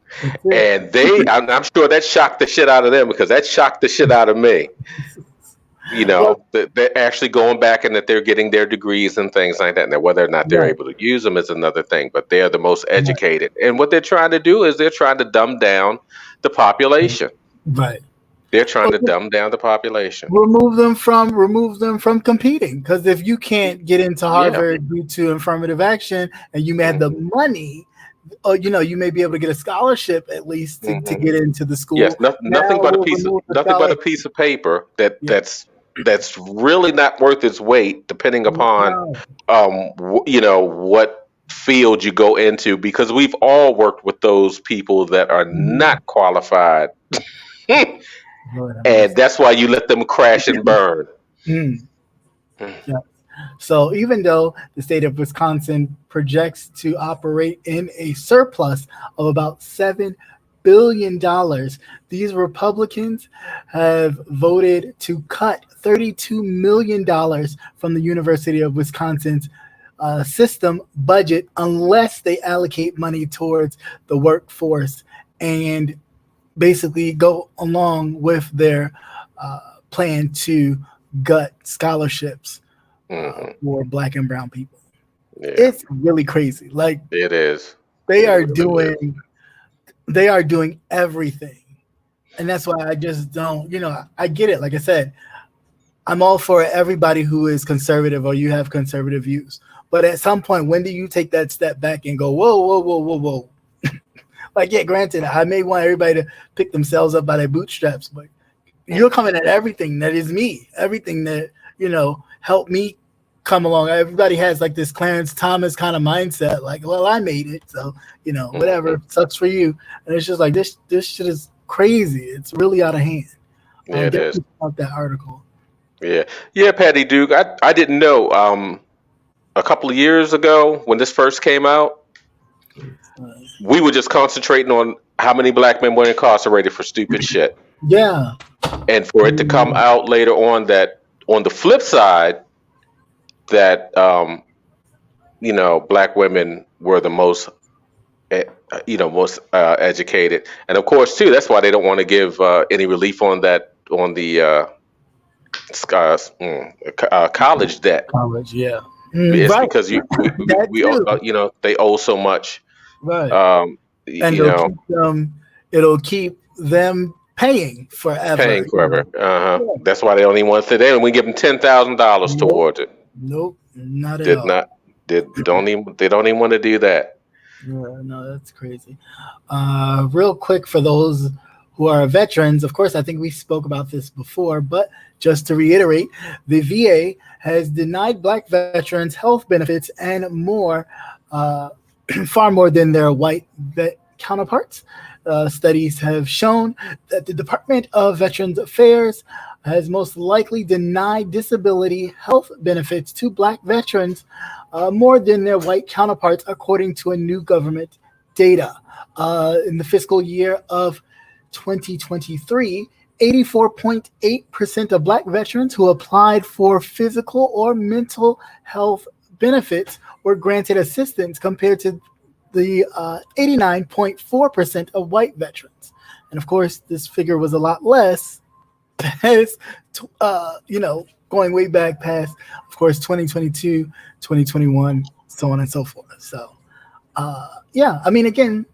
And I'm sure that shocked the shit out of them, because that shocked the shit out of me. They're actually going back and that they're getting their degrees and things like that. Now, whether or not they're able to use them is another thing, but they're the most educated. And what they're trying to do is they're trying to dumb down the population. Right. They're trying to dumb down the population. Remove them from competing. Because if you can't get into Harvard due to affirmative action, and you may have the money, you may be able to get a scholarship at least to get into the school. Yes, nothing but a piece of paper that's really not worth its weight, depending upon what field you go into, because we've all worked with those people that are not qualified. And that's why you let them crash and burn. Yeah. So even though the state of Wisconsin projects to operate in a surplus of about $7 billion, these Republicans have voted to cut $32 million from the University of Wisconsin's system budget unless they allocate money towards the workforce and basically go along with their plan to gut scholarships for Black and brown people. It's really crazy. Like, it is. They are doing everything. And that's why I just don't, I get it. Like I said, I'm all for everybody who is conservative or you have conservative views. But at some point, when do you take that step back and go, whoa? Like, yeah, granted, I may want everybody to pick themselves up by their bootstraps, but you're coming at everything that is me, everything that, helped me come along. Everybody has like this Clarence Thomas kind of mindset, like, well, I made it, so, whatever, sucks for you. And it's just like, this shit is crazy. It's really out of hand. Yeah, it is. About that article. Yeah, Patty Duke, I didn't know. A couple of years ago, when this first came out, we were just concentrating on how many Black men were incarcerated for stupid shit. Yeah. And for it to come out later on that, on the flip side, that, Black women were the most, educated. And of course, too, that's why they don't want to give any relief on that, on the college debt. College, yeah. It's right. Because they owe so much. Right. And it'll keep them paying forever. Yeah. That's why they don't even want to sit there, and we give them $10,000 towards it. Nope, not at all. They don't even want to do that. Yeah, no, that's crazy. Real quick, for those who are veterans, of course, I think we spoke about this before, but just to reiterate, the VA has denied Black veterans health benefits and more, far more than their white vet counterparts. Studies have shown that the Department of Veterans Affairs has most likely denied disability health benefits to Black veterans more than their white counterparts, according to a new government data. In the fiscal year of 2023, 84.8% of Black veterans who applied for physical or mental health benefits were granted assistance compared to the 89.4% of white veterans. And of course, this figure was a lot less as, going way back past, of course, 2022, 2021, so on and so forth. So, again,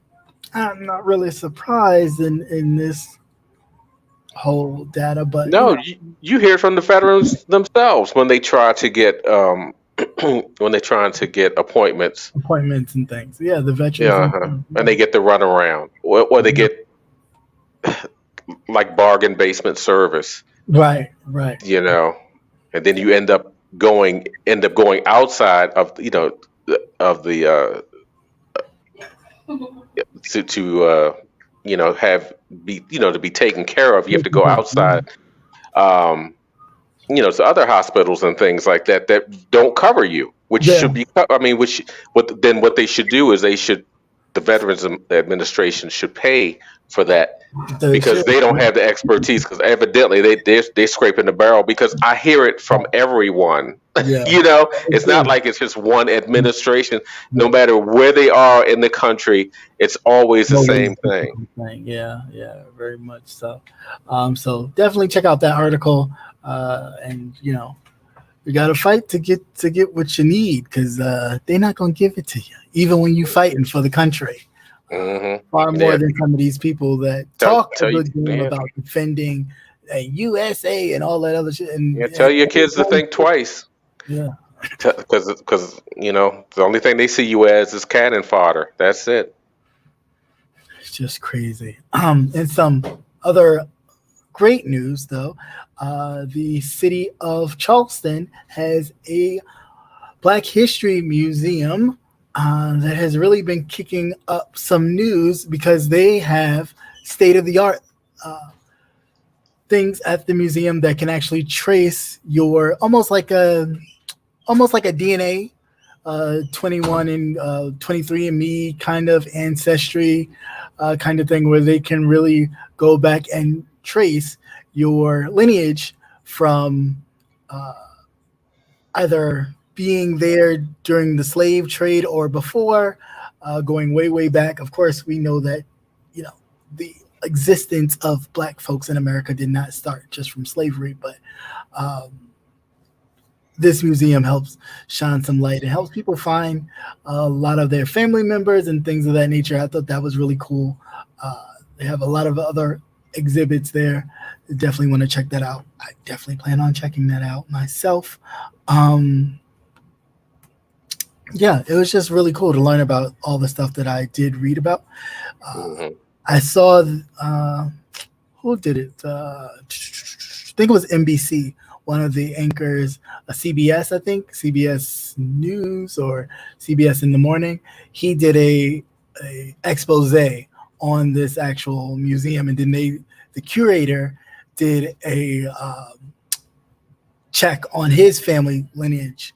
I'm not really surprised in this whole data, but no, you hear from the veterans themselves when they try to get when they're trying to get appointments and things. Yeah, the veterans, and they get the runaround, or they get like bargain basement service, right. And then you end up going outside of the to to be taken care of. You have to go outside, to other hospitals and things like that don't cover you, which should be. I mean, what they should do is the Veterans Administration should pay for that, because they don't have the expertise, because evidently they're scraping the barrel, because I hear it from everyone. It's not like it's just one administration. No matter where they are in the country, it's always the same thing. Yeah, very much so. So definitely check out that article, and you got to fight to get what you need, because they're not going to give it to you, even when you're fighting for the country. Mm-hmm. Far more than some of these people that talk a good game about defending USA and all that other shit. And tell your kids to think twice. Yeah, because the only thing they see you as is cannon fodder. That's it. It's just crazy. And some other great news, though. The city of Charleston has a Black History Museum that has really been kicking up some news, because they have state-of-the-art things at the museum that can actually trace your almost like a DNA 21 and 23andMe kind of ancestry kind of thing, where they can really go back and trace your lineage from either being there during the slave trade or before, going way back. Of course, we know that the existence of Black folks in America did not start just from slavery, but this museum helps shine some light. It helps people find a lot of their family members and things of that nature. I thought that was really cool. They have a lot of other exhibits there. Definitely want to check that out. I definitely plan on checking that out myself. It was just really cool to learn about all the stuff that I did read about. I saw, who did it? I think it was NBC, one of the anchors, CBS, I think, CBS News or CBS in the Morning. He did a expose on this actual museum, and then the curator did a check on his family lineage,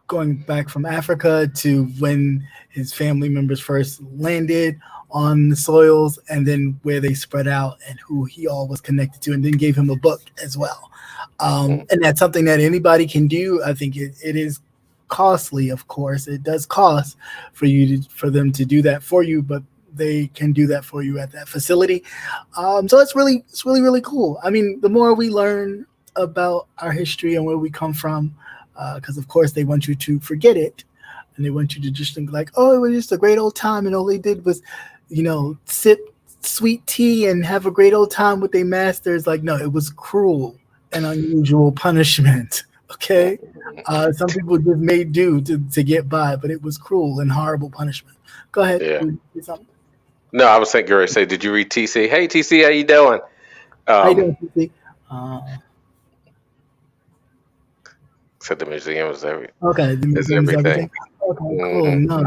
going back from Africa to when his family members first landed on the soils, and then where they spread out and who he all was connected to, and then gave him a book as well. And that's something that anybody can do. I think it is costly, of course. It does cost for them to do that for you, but they can do that for you at that facility. So it's really cool. I mean, the more we learn about our history and where we come from, because of course they want you to forget it, and they want you to just think like, oh, it was just a great old time, and all they did was, sip sweet tea and have a great old time with their masters. Like, no, it was cruel and unusual punishment. Okay, some people just made do to get by, but it was cruel and horrible punishment. Go ahead. Yeah. Something. No, I was saying, Gary, say, did you read TC? Hey, TC, how you doing? How you doing, TC? Said the museum is everything. Okay, the museum is everything. Okay, cool. No,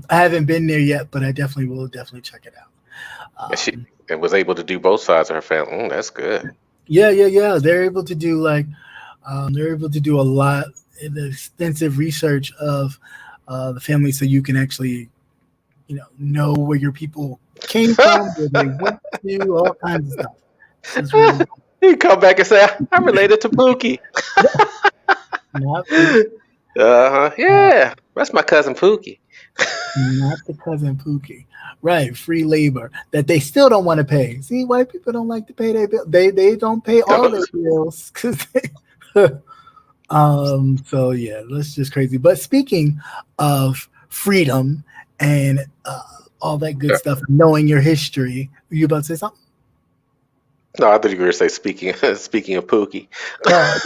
I haven't been there yet, but I definitely will check it out. She was able to do both sides of her family. That's good. Yeah. They're able to do a lot of extensive research of the family, so you can actually, know where your people came from, where they went to, all kinds of stuff. It's really You come back and say, I'm related to Pookie. not, Yeah, that's my cousin Pookie. not the cousin Pookie. Right, free labor that they still don't want to pay. See, white people don't like to pay their bill. They don't pay all their bills because so yeah, that's just crazy. But speaking of freedom and all that good stuff, knowing your history, were you about to say something? No, I thought you were going to say speaking of Pookie. No.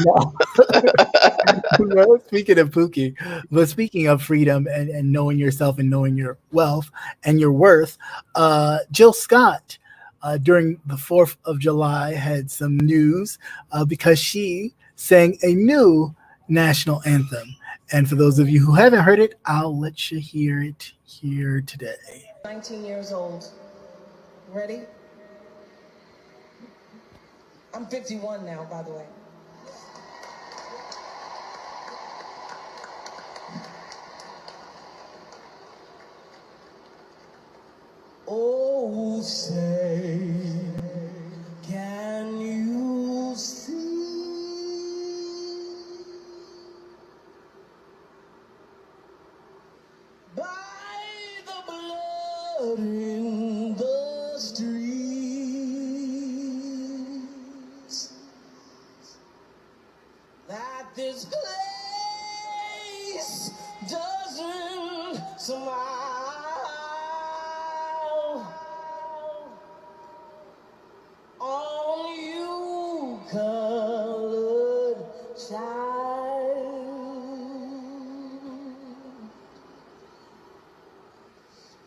No, speaking of Pookie, but speaking of freedom and knowing yourself and knowing your wealth and your worth, Jill Scott during the 4th of July had some news because she sang a new national anthem. And for those of you who haven't heard it, I'll let you hear it here today. 19 years old. Ready? I'm 51 now, by the way. Oh, say, can you see by the blood in the streets that this place doesn't smile on you, colored child,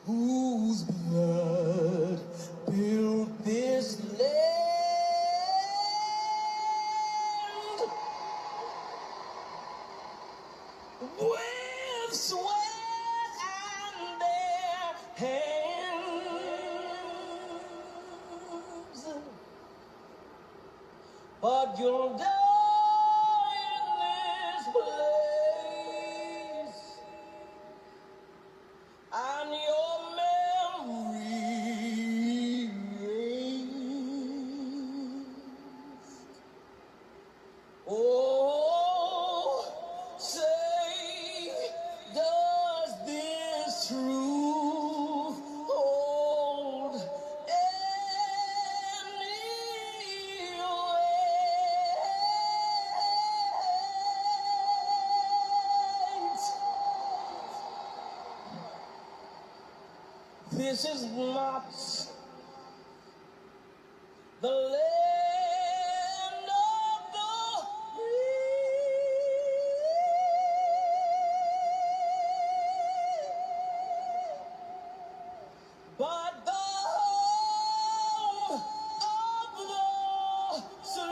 whose blood built this land with sweat and their hands. But you'll die in this place, and your memory erased. Oh, say, does this truth hold any weight? This is not the land of the free, but the home of the slave.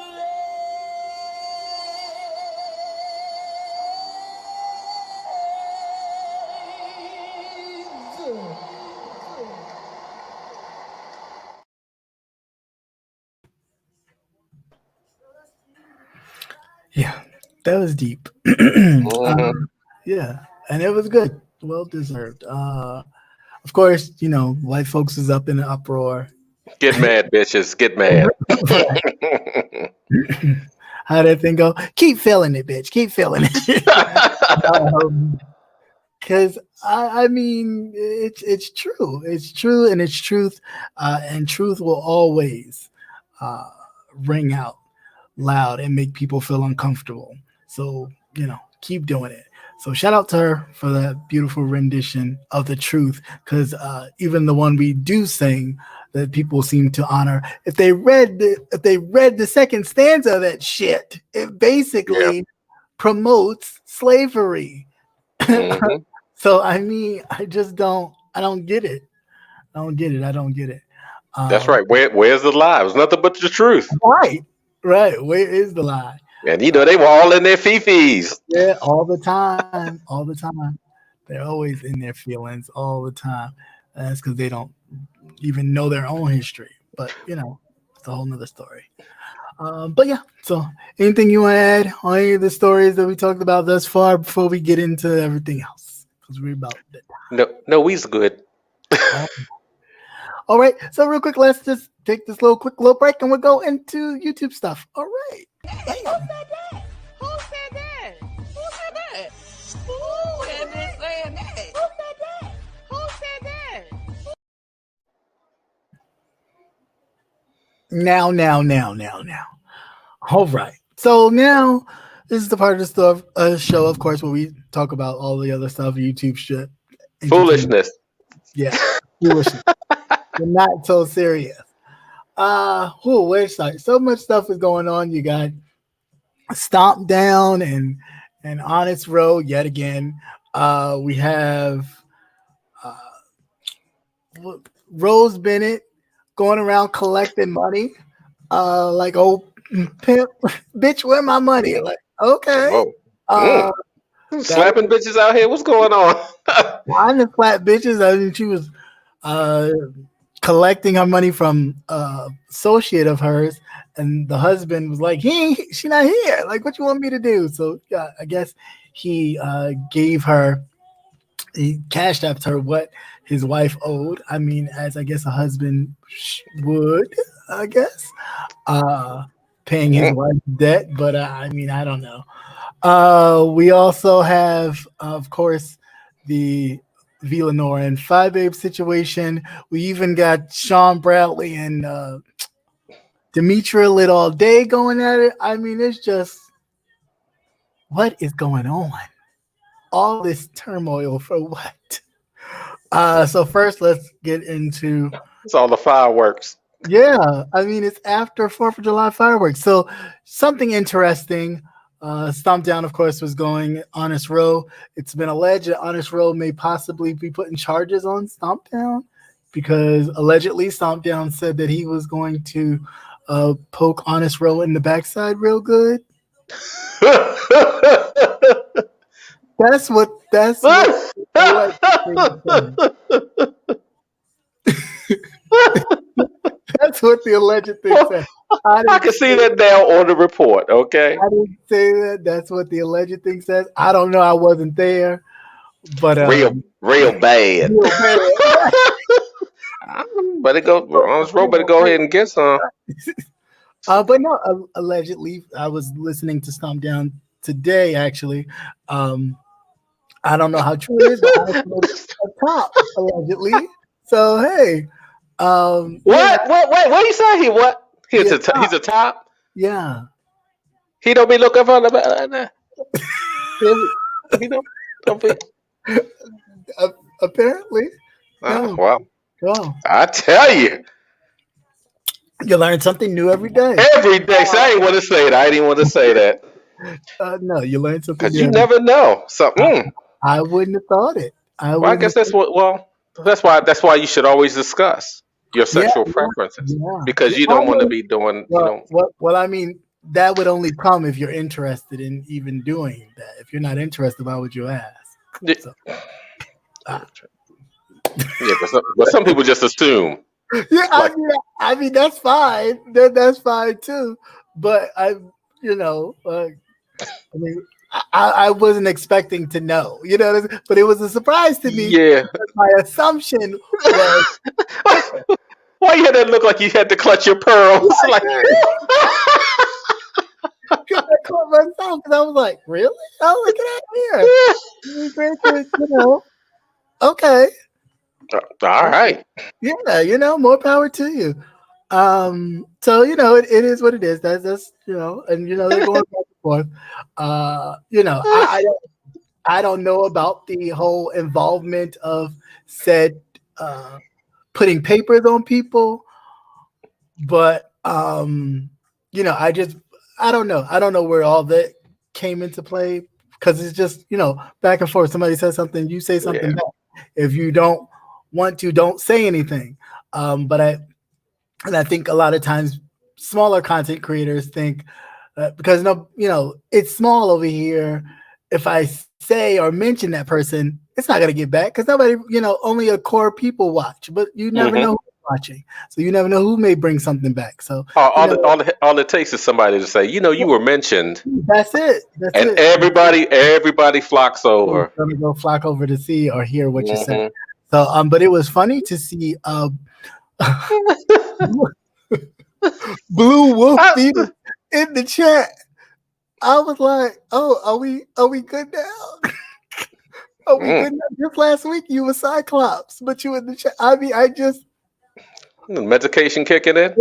Yeah, that was deep. Yeah, and it was good. Well deserved. Of course, you know, white folks is up in an uproar. Get mad, bitches. Get mad. How that thing go? Keep feeling it, bitch. Keep feeling it. Because I mean, it's true. It's true, and it's truth, and truth will always ring out loud and make people feel uncomfortable. So, you know, keep doing it. So shout out to her for that beautiful rendition of the truth, because even the one we do sing that people seem to honor, if they read the second stanza of that shit, it basically promotes slavery. Mhm. So I mean, I don't get it. I don't get it. That's right. Where's the lie? It was nothing but the truth. Right. Where is the lie? And you know they were all in their fifis. Yeah, all the time. They're always in their feelings all the time. That's because they don't even know their own history. But you know, it's a whole nother story. But yeah, so anything you want to add on any of the stories that we talked about thus far before we get into everything else? Because we're about that time. No, we's good. All right. So real quick, let's just take this quick break, and we'll go into YouTube stuff. All right. Who said that? Who said that? Who said that? Who said that? Who said that? Who said that? Now. All right. So now this is the part of the stuff show, of course, where we talk about all the other stuff, YouTube shit. Foolishness. Yeah. Foolishness. We're not so serious. Website. So much stuff is going on. You got Stomp Down and Honest Row yet again. We have Rose Bennett going around collecting money. Like, oh, pimp, bitch, where my money? Like, okay. Slapping bitches out here. What's going on? I didn't slap bitches. I mean, she was collecting her money from associate of hers, and the husband was like, she not here. Like, what you want me to do? So yeah, I guess he cashed out her what his wife owed. I mean, as I guess a husband would, I guess, paying his wife's debt. But I mean, I don't know. We also have, of course, the Villanora and Phi Babe situation. We even got Sean Bradley and Demetria Lit all day going at it. I mean, it's just, what is going on? All this turmoil for what? So first, let's get into. It's all the fireworks. Yeah, I mean, it's after 4th of July fireworks. So something interesting. Stomp Down, of course, was going Honest Row. It's been alleged that Honest Row may possibly be putting charges on Stomp Down because allegedly Stomp Down said that he was going to poke Honest Row in the backside real good. That's what that's what the alleged thing said. I can see that now on the report, okay? I didn't say that. That's what the alleged thing says. I don't know. I wasn't there. But real bad. Better go, Honest Row, better go ahead and get some. But no, allegedly, I was listening to Stomp Down today, actually. I don't know how true it is, but I was a top, allegedly. So, hey. What? What you say? He what? He's a top? Yeah. He don't be looking for the He don't be. Apparently. No. Well. Oh. I tell you. You learn something new every day. Every day. So I didn't want to say it. I didn't want to say that. No, you learn something new. Because you never know. So, I wouldn't have thought it. I guess that's what. Well, that's why you should always discuss your sexual preferences because you don't want to be doing. Well, I mean, that would only come if you're interested in even doing that. If you're not interested, why would you ask? So, but some people just assume. Yeah, I mean that's fine. That's fine too. But I wasn't expecting to know, but it was a surprise to me. Yeah. My assumption was why you had to look like you had to clutch your pearls? Like I caught myself because I was like, really? Oh, look at that here. Okay. All right. Yeah, more power to you. So it is what it is. That's and they're going back and forth. I don't know about the whole involvement of said putting papers on people, but I don't know. I don't know where all that came into play because it's just back and forth. Somebody says something, you say something back. If you don't want to, don't say anything. But I think a lot of times smaller content creators think because it's small over here. If I say or mention that person, it's not gonna get back because nobody, only a core people watch. But you never know who's watching, so you never know who may bring something back. So all it takes is somebody to say, you were mentioned. That's it. And everybody flocks over. Gonna go flock over to see or hear what you said. So but it was funny to see Blue Wolf Theater in the chat. I was like, "Oh, are we good now? Are we good now?" Just last week you were Cyclops, but you in the chat. I mean, I just medication kicking in.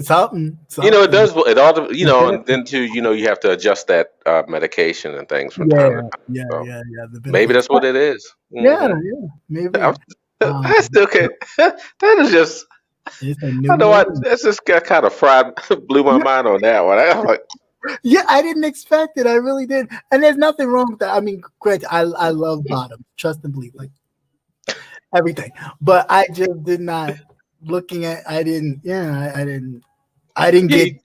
something. It does. It all. And then too. You have to adjust that medication and things from time to time. Yeah. Maybe that's what it is. Yeah, maybe. I still can't. That is just. I know. That's just kind of blew my mind on that one. I was like, yeah, I didn't expect it. I really did. And there's nothing wrong with that. I mean, granted, I love Bottom, trust and believe, like everything. But I just did not I didn't get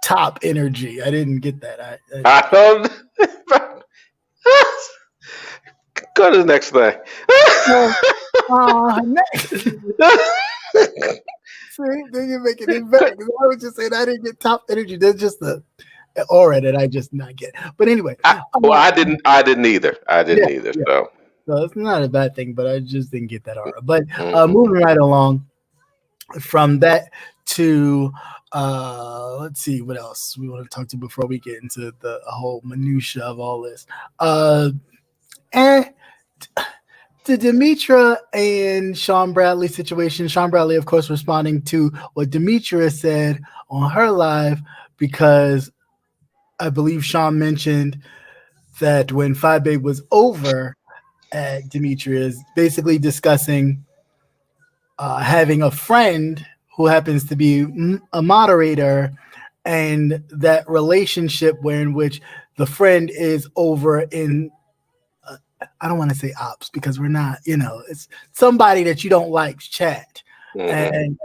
top energy. I didn't get that. I don't. Go to the next thing. Next. See, then you're making it better. I was just saying I didn't get top energy. There's just the aura that I just not get. But anyway, I didn't either. Yeah. So it's not a bad thing, but I just didn't get that aura. But moving right along from that to let's see what else we want to talk to before we get into the whole minutia of all this. And the Demetra and Sean Bradley situation. Sean Bradley, of course, responding to what Demetra said on her live, because I believe Sean mentioned that when Phi Babe was over at Demetria's, basically discussing having a friend who happens to be a moderator, and that relationship in which the friend is over in I don't want to say ops, because we're not, it's somebody that you don't like chat, and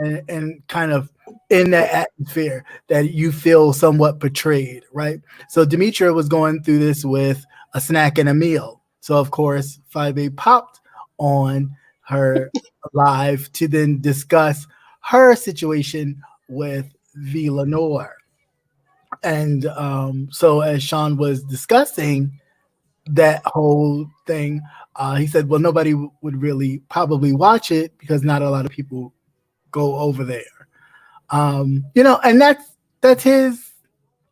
kind of in that atmosphere that you feel somewhat betrayed, right? So Demetra was going through this with a snack and a meal. So of course, 5A popped on her live to then discuss her situation with V. Lenore. And so as Sean was discussing that whole thing, he said, well, nobody would really probably watch it because not a lot of people go over there. And that's his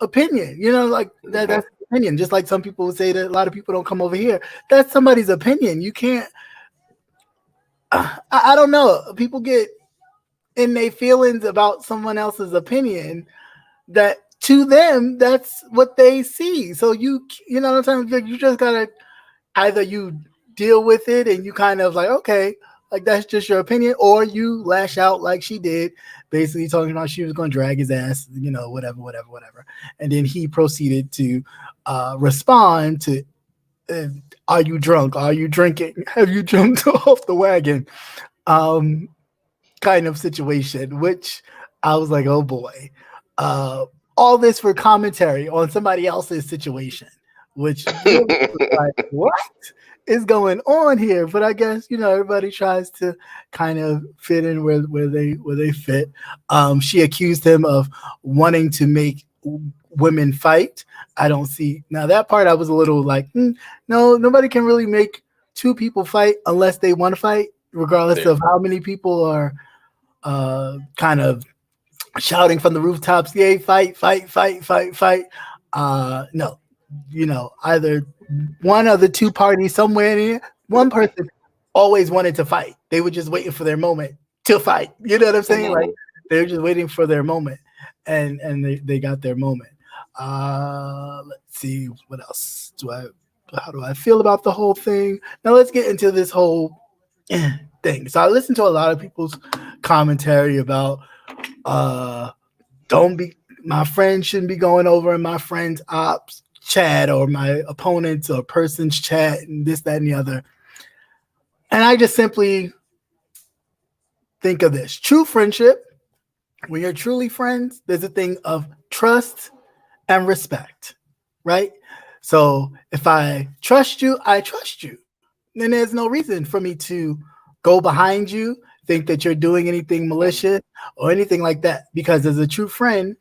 opinion, like that's his opinion. Just like some people would say that a lot of people don't come over here. That's somebody's opinion. You can't, I don't know. People get in their feelings about someone else's opinion that to them, that's what they see. So you know what I'm saying? You just gotta either you deal with it and you kind of like, okay, like that's just your opinion, or you lash out like she did, basically talking about she was going to drag his ass, whatever. And then he proceeded to respond to, are you drunk? Are you drinking? Have you jumped off the wagon? Kind of situation, which I was like, oh boy. All this for commentary on somebody else's situation, which like, what is going on here? But I guess everybody tries to kind of fit in where they fit. She accused him of wanting to make women fight. I don't see now that part. I was a little like, no, nobody can really make two people fight unless they want to fight, regardless of how many people are kind of shouting from the rooftops, yay, fight. No, either one of the two parties somewhere in here, one person always wanted to fight. They were just waiting for their moment to fight. You know what I'm saying? Like they're just waiting for their moment, and they got their moment. Let's see, what else how do I feel about the whole thing? Now let's get into this whole thing. So I listened to a lot of people's commentary about my friend shouldn't be going over in my friend's ops chat or my opponent's or person's chat and this, that, and the other. And I just simply think of this. True friendship, when you're truly friends, there's a thing of trust and respect, right? So if I trust you, I trust you. Then there's no reason for me to go behind you, think that you're doing anything malicious or anything like that, because as a true friend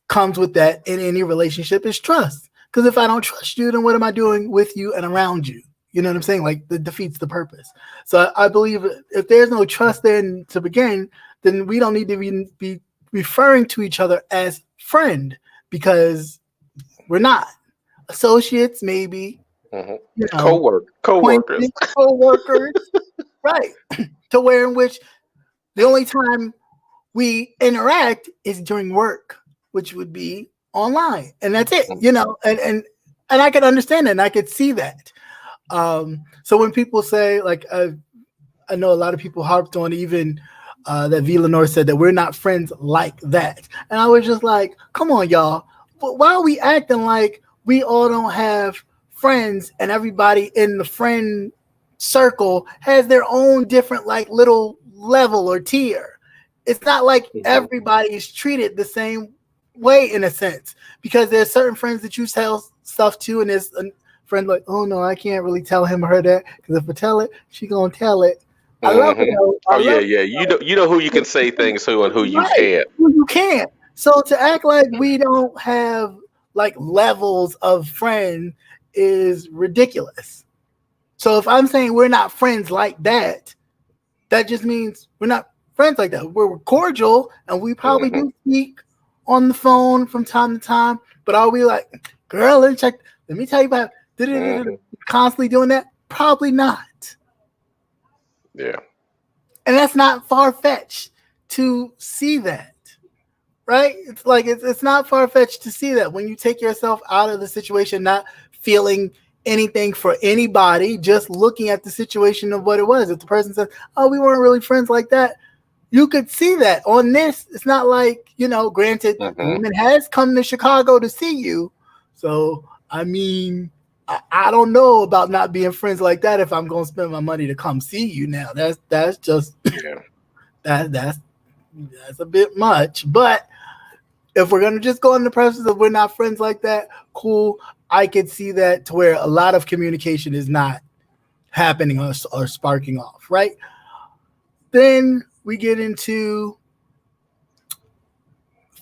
comes with that in any relationship is trust. Because if I don't trust you, then what am I doing with you and around you? You know what I'm saying? Like that defeats the purpose. So I believe if there's no trust there to begin, then we don't need to be referring to each other as friend, because we're not. Associates, maybe, co-workers, right? To where in which the only time we interact is during work, which would be online, and that's it. And I could understand that, and I could see that. So when people say, like, I know a lot of people harped on even that V. Lenore said that we're not friends like that, and I was just like, come on, y'all. But why are we acting like we all don't have friends, and everybody in the friend circle has their own different, like, little level or tier? It's not like everybody is treated the same way, in a sense, because there's certain friends that you tell stuff to, and there's a friend like, oh no, I can't really tell him or her that, because if I tell it, she gonna tell it. I love it. You know who you can say things to and who you can't. Who you can't. So to act like we don't have, like, levels of friend is ridiculous. So if I'm saying we're not friends like that, that just means we're not friends like that. We're cordial, and we probably do speak on the phone from time to time, but are we like, girl, let me tell you about constantly doing that? Probably not. Yeah. And that's not far-fetched to see that, right? It's like, it's not far-fetched to see that when you take yourself out of the situation, not feeling anything for anybody, just looking at the situation of what it was. If the person says, oh, we weren't really friends like that, you could see that on this. It's not like, granted, woman has come to Chicago to see you. So, I mean, I don't know about not being friends like that if I'm going to spend my money to come see you now. That's just, that's a bit much. But if we're going to just go on the premise of we're not friends like that, cool. I could see that, to where a lot of communication is not happening or sparking off, right? Then we get into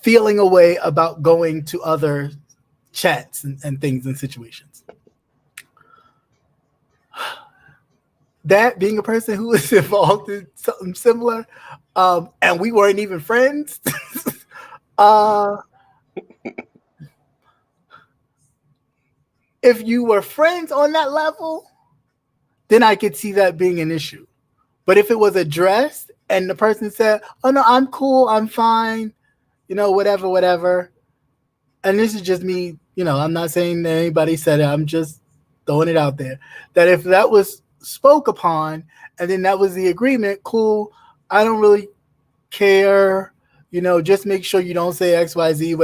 feeling a way about going to other chats and things and situations. That being a person who is involved in something similar, and we weren't even friends, if you were friends on that level, then I could see that being an issue. But if it was addressed and the person said, oh no, I'm cool, I'm fine, whatever. And this is just me, I'm not saying that anybody said it, I'm just throwing it out there. That if that was spoke upon and then that was the agreement, cool, I don't really care, just make sure you don't say XYZ,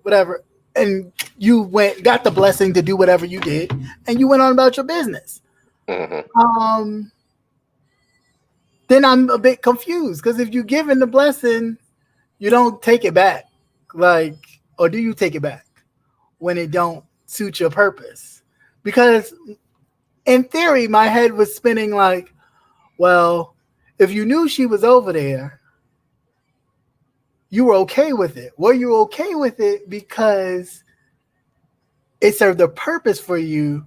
whatever. And you got the blessing to do whatever you did, and you went on about your business. Then I'm a bit confused, because if you're given the blessing, you don't take it back, or do you take it back when it don't suit your purpose? Because in theory, my head was spinning like, well, if you knew she was over there, you were okay with it. Were you okay with it because it served a purpose for you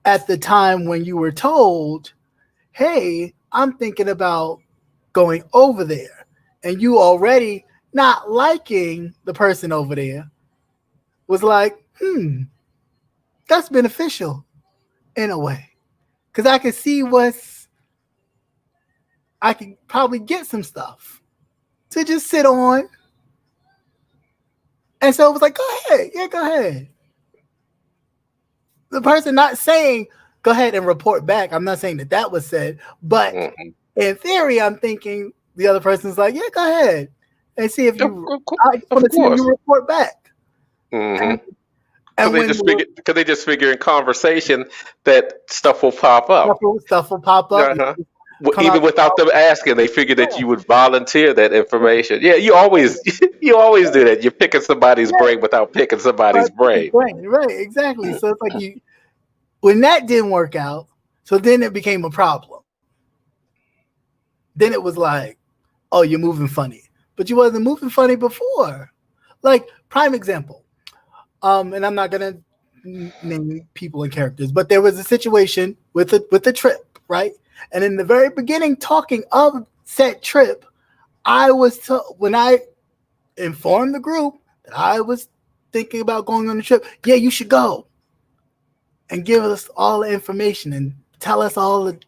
at the time when you were told, hey, I'm thinking about going over there, and you already not liking the person over there was like, that's beneficial in a way, because I could see I could probably get some stuff to just sit on. And so it was like, go ahead. The person not saying, go ahead and report back. I'm not saying that was said, but in theory, I'm thinking the other person's like, yeah, go ahead and see if you. I want to see if you report back. And they just figure in conversation that stuff will pop up. Stuff will pop up. Even without them asking, they figured that you would volunteer that information. Yeah, you always do that. You're picking somebody's brain without picking somebody's brain. Right, exactly. So it's like when that didn't work out, so then it became a problem. Then it was like, oh, you're moving funny. But you wasn't moving funny before. Like, prime example. And I'm not gonna name people and characters, but there was a situation with the trip, right? And in the very beginning, talking of said trip, when I informed the group that I was thinking about going on the trip, yeah, you should go and give us all the information and tell us all the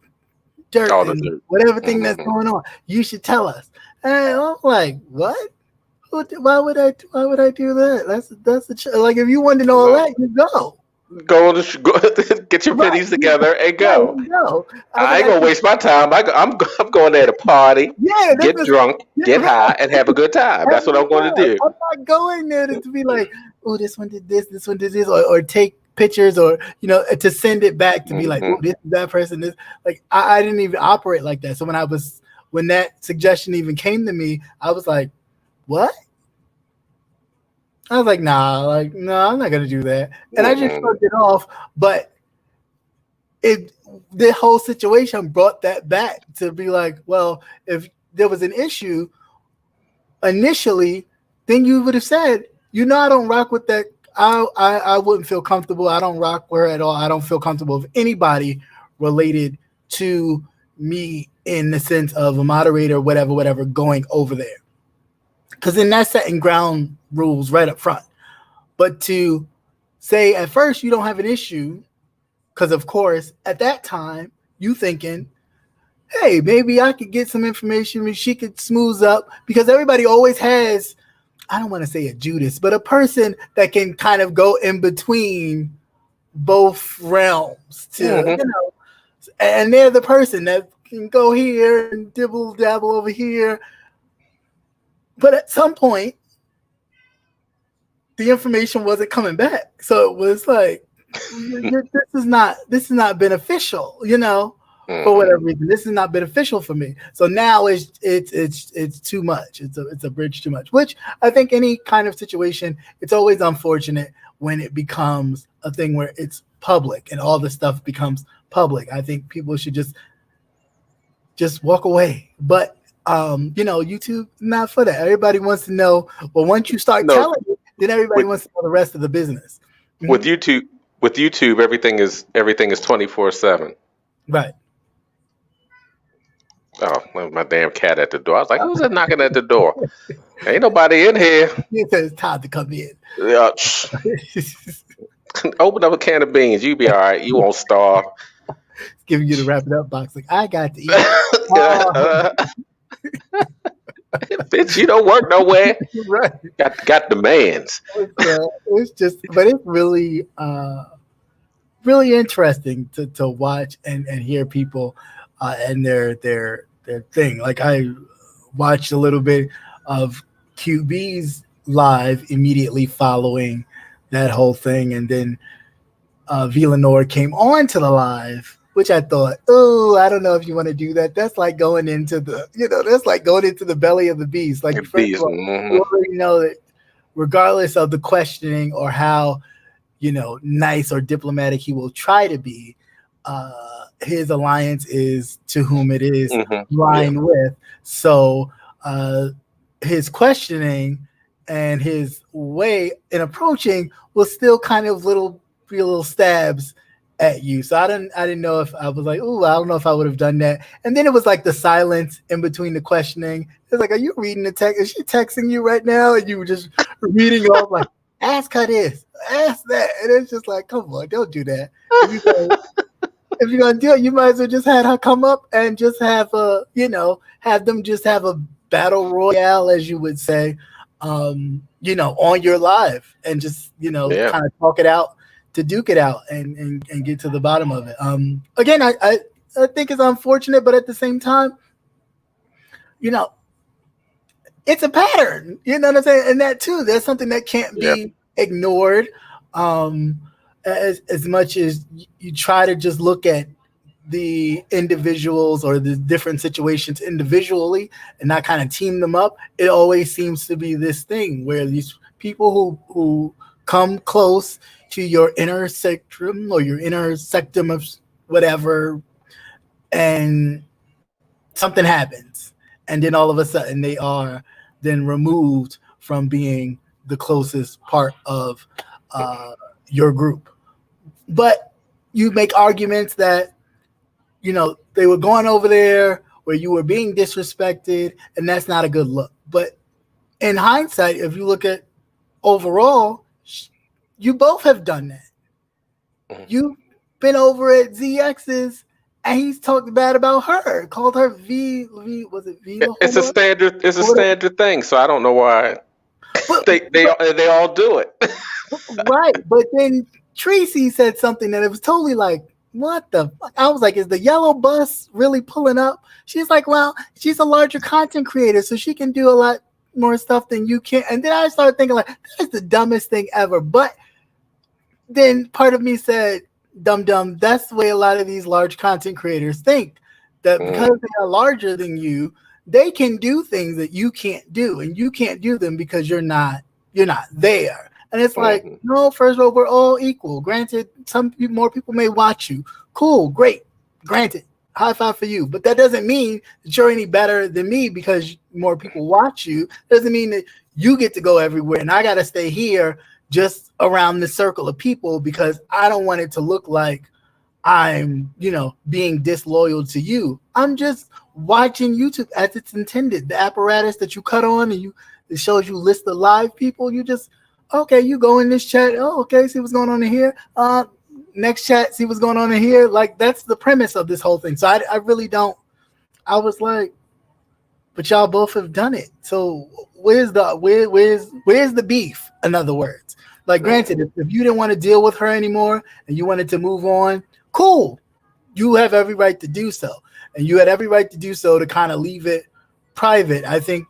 dirt and whatever thing that's going on. You should tell us. And I'm like, what? Why would I do that? That's like, if you want to know all that, you go. Go get your pennies together and go. I ain't gonna waste my time. I'm going there to party, get drunk, get high, and have a good time. That's what I'm going to do. I'm not going there to be like, oh, this one did this one did this, or take pictures, or to send it back to be like, oh, this is that person. This, like, I didn't even operate like that. So when that suggestion even came to me, I was like, what? I was like, no, I'm not gonna do that, and I just shrugged it off. But the whole situation brought that back to be like, well, if there was an issue initially, then you would have said, I don't rock with that. I wouldn't feel comfortable. I don't rock with her at all. I don't feel comfortable with anybody related to me in the sense of a moderator, whatever, going over there. Because then that's setting ground rules right up front. But to say at first you don't have an issue, because of course at that time you thinking, hey, maybe I could get some information and she could smooth up, because everybody always has, I don't want to say a Judas, but a person that can kind of go in between both realms to, and they're the person that can go here and dibble dabble over here. But at some point, the information wasn't coming back, so it was like, this is not beneficial, for whatever reason. This is not beneficial for me. So now it's too much. It's a bridge too much. Which I think any kind of situation, it's always unfortunate when it becomes a thing where it's public and all the stuff becomes public. I think people should just walk away. But YouTube, not for that. Everybody wants to know. But once you start telling it, then everybody wants to know the rest of the business. With YouTube, everything is 24/7. Right. Oh, my damn cat at the door. I was like, who's that knocking at the door? Ain't nobody in here. He says it's time to come in. Yeah. Open up a can of beans. You be all right. You won't starve. Giving you the wrap it up box. Like, I got to eat. Bitch, you don't work nowhere. Right. Got demands. It's just, but it's really, really interesting to watch and hear people and their thing. Like, I watched a little bit of QB's live immediately following that whole thing, and then Villanor came on to the live, which I thought, oh, I don't know if you want to do that. That's like going into the belly of the beast. Like, first of all, you already know that regardless of the questioning or how, nice or diplomatic he will try to be, his alliance is to whom it is lined with. So his questioning and his way in approaching was still kind of little stabs at you. So I didn't know if I was like, oh, I don't know if I would have done that. And then it was like the silence in between the questioning. It's like, are you reading the text? Is she texting you right now? And you were just reading off like, ask her this, ask that. And it's just like, come on, don't do that. If you're gonna do it, you might as well just have her come up and just have have them just have a battle royale, as you would say, on your live, and just kind of talk it out, to duke it out and get to the bottom of it. Again, I think it's unfortunate, but at the same time, it's a pattern. You know what I'm saying? And that too, that's something that can't be ignored. As much as you try to just look at the individuals or the different situations individually and not kind of team them up, it always seems to be this thing where these people who come close to your inner spectrum or your inner sectum of whatever, and something happens, and then all of a sudden they are then removed from being the closest part of your group. But you make arguments that they were going over there where you were being disrespected, and that's not a good look. But in hindsight, if you look at overall, you both have done that. You've been over at ZX's, and he's talked bad about her, called her V. Was it V? It's a standard thing. So I don't know why they all do it. Right, but then Tracy said something that it was totally like, what the fuck? I was like, is the yellow bus really pulling up? She's like, well, she's a larger content creator, so she can do a lot more stuff than you can. And then I started thinking, like, that's the dumbest thing ever. But then part of me said, dumb, that's the way a lot of these large content creators think, that because they are larger than you, they can do things that you can't do, and you can't do them because you're not there. And it's like, no, first of all, we're all equal. Granted, more people may watch you. Cool, great. Granted, high five for you. But that doesn't mean that you're any better than me because more people watch you. Doesn't mean that you get to go everywhere and I got to stay here just around this circle of people because I don't want it to look like I'm, being disloyal to you. I'm just watching YouTube as it's intended. The apparatus that you cut on and it shows you list of live people. You just, okay, you go in this chat. Oh, okay, see what's going on in here. Next chat, see what's going on in here. Like, that's the premise of this whole thing. So I really don't. I was like, but y'all both have done it. So where's the beef? In other words, like, granted, if you didn't want to deal with her anymore and you wanted to move on, cool. You have every right to do so, and you had every right to do so to kind of leave it private. I think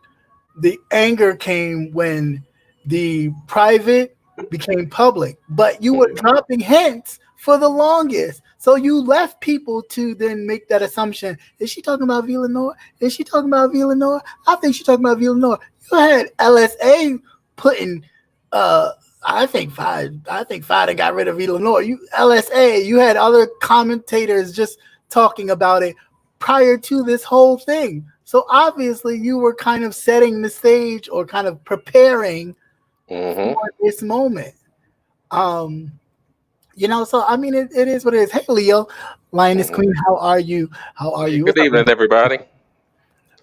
the anger came when the private became public, but you were dropping hints for the longest. So you left people to then make that assumption. Is she talking about Villanova? Is she talking about Villanova? I think she's talking about Villanova. You had LSA putting, I think five that got rid of Villanova. You had other commentators just talking about it prior to this whole thing. So obviously you were kind of setting the stage or kind of preparing for this moment. So I mean it is what it is. Hey Leo, Lioness Queen, how are you? Good evening, everybody.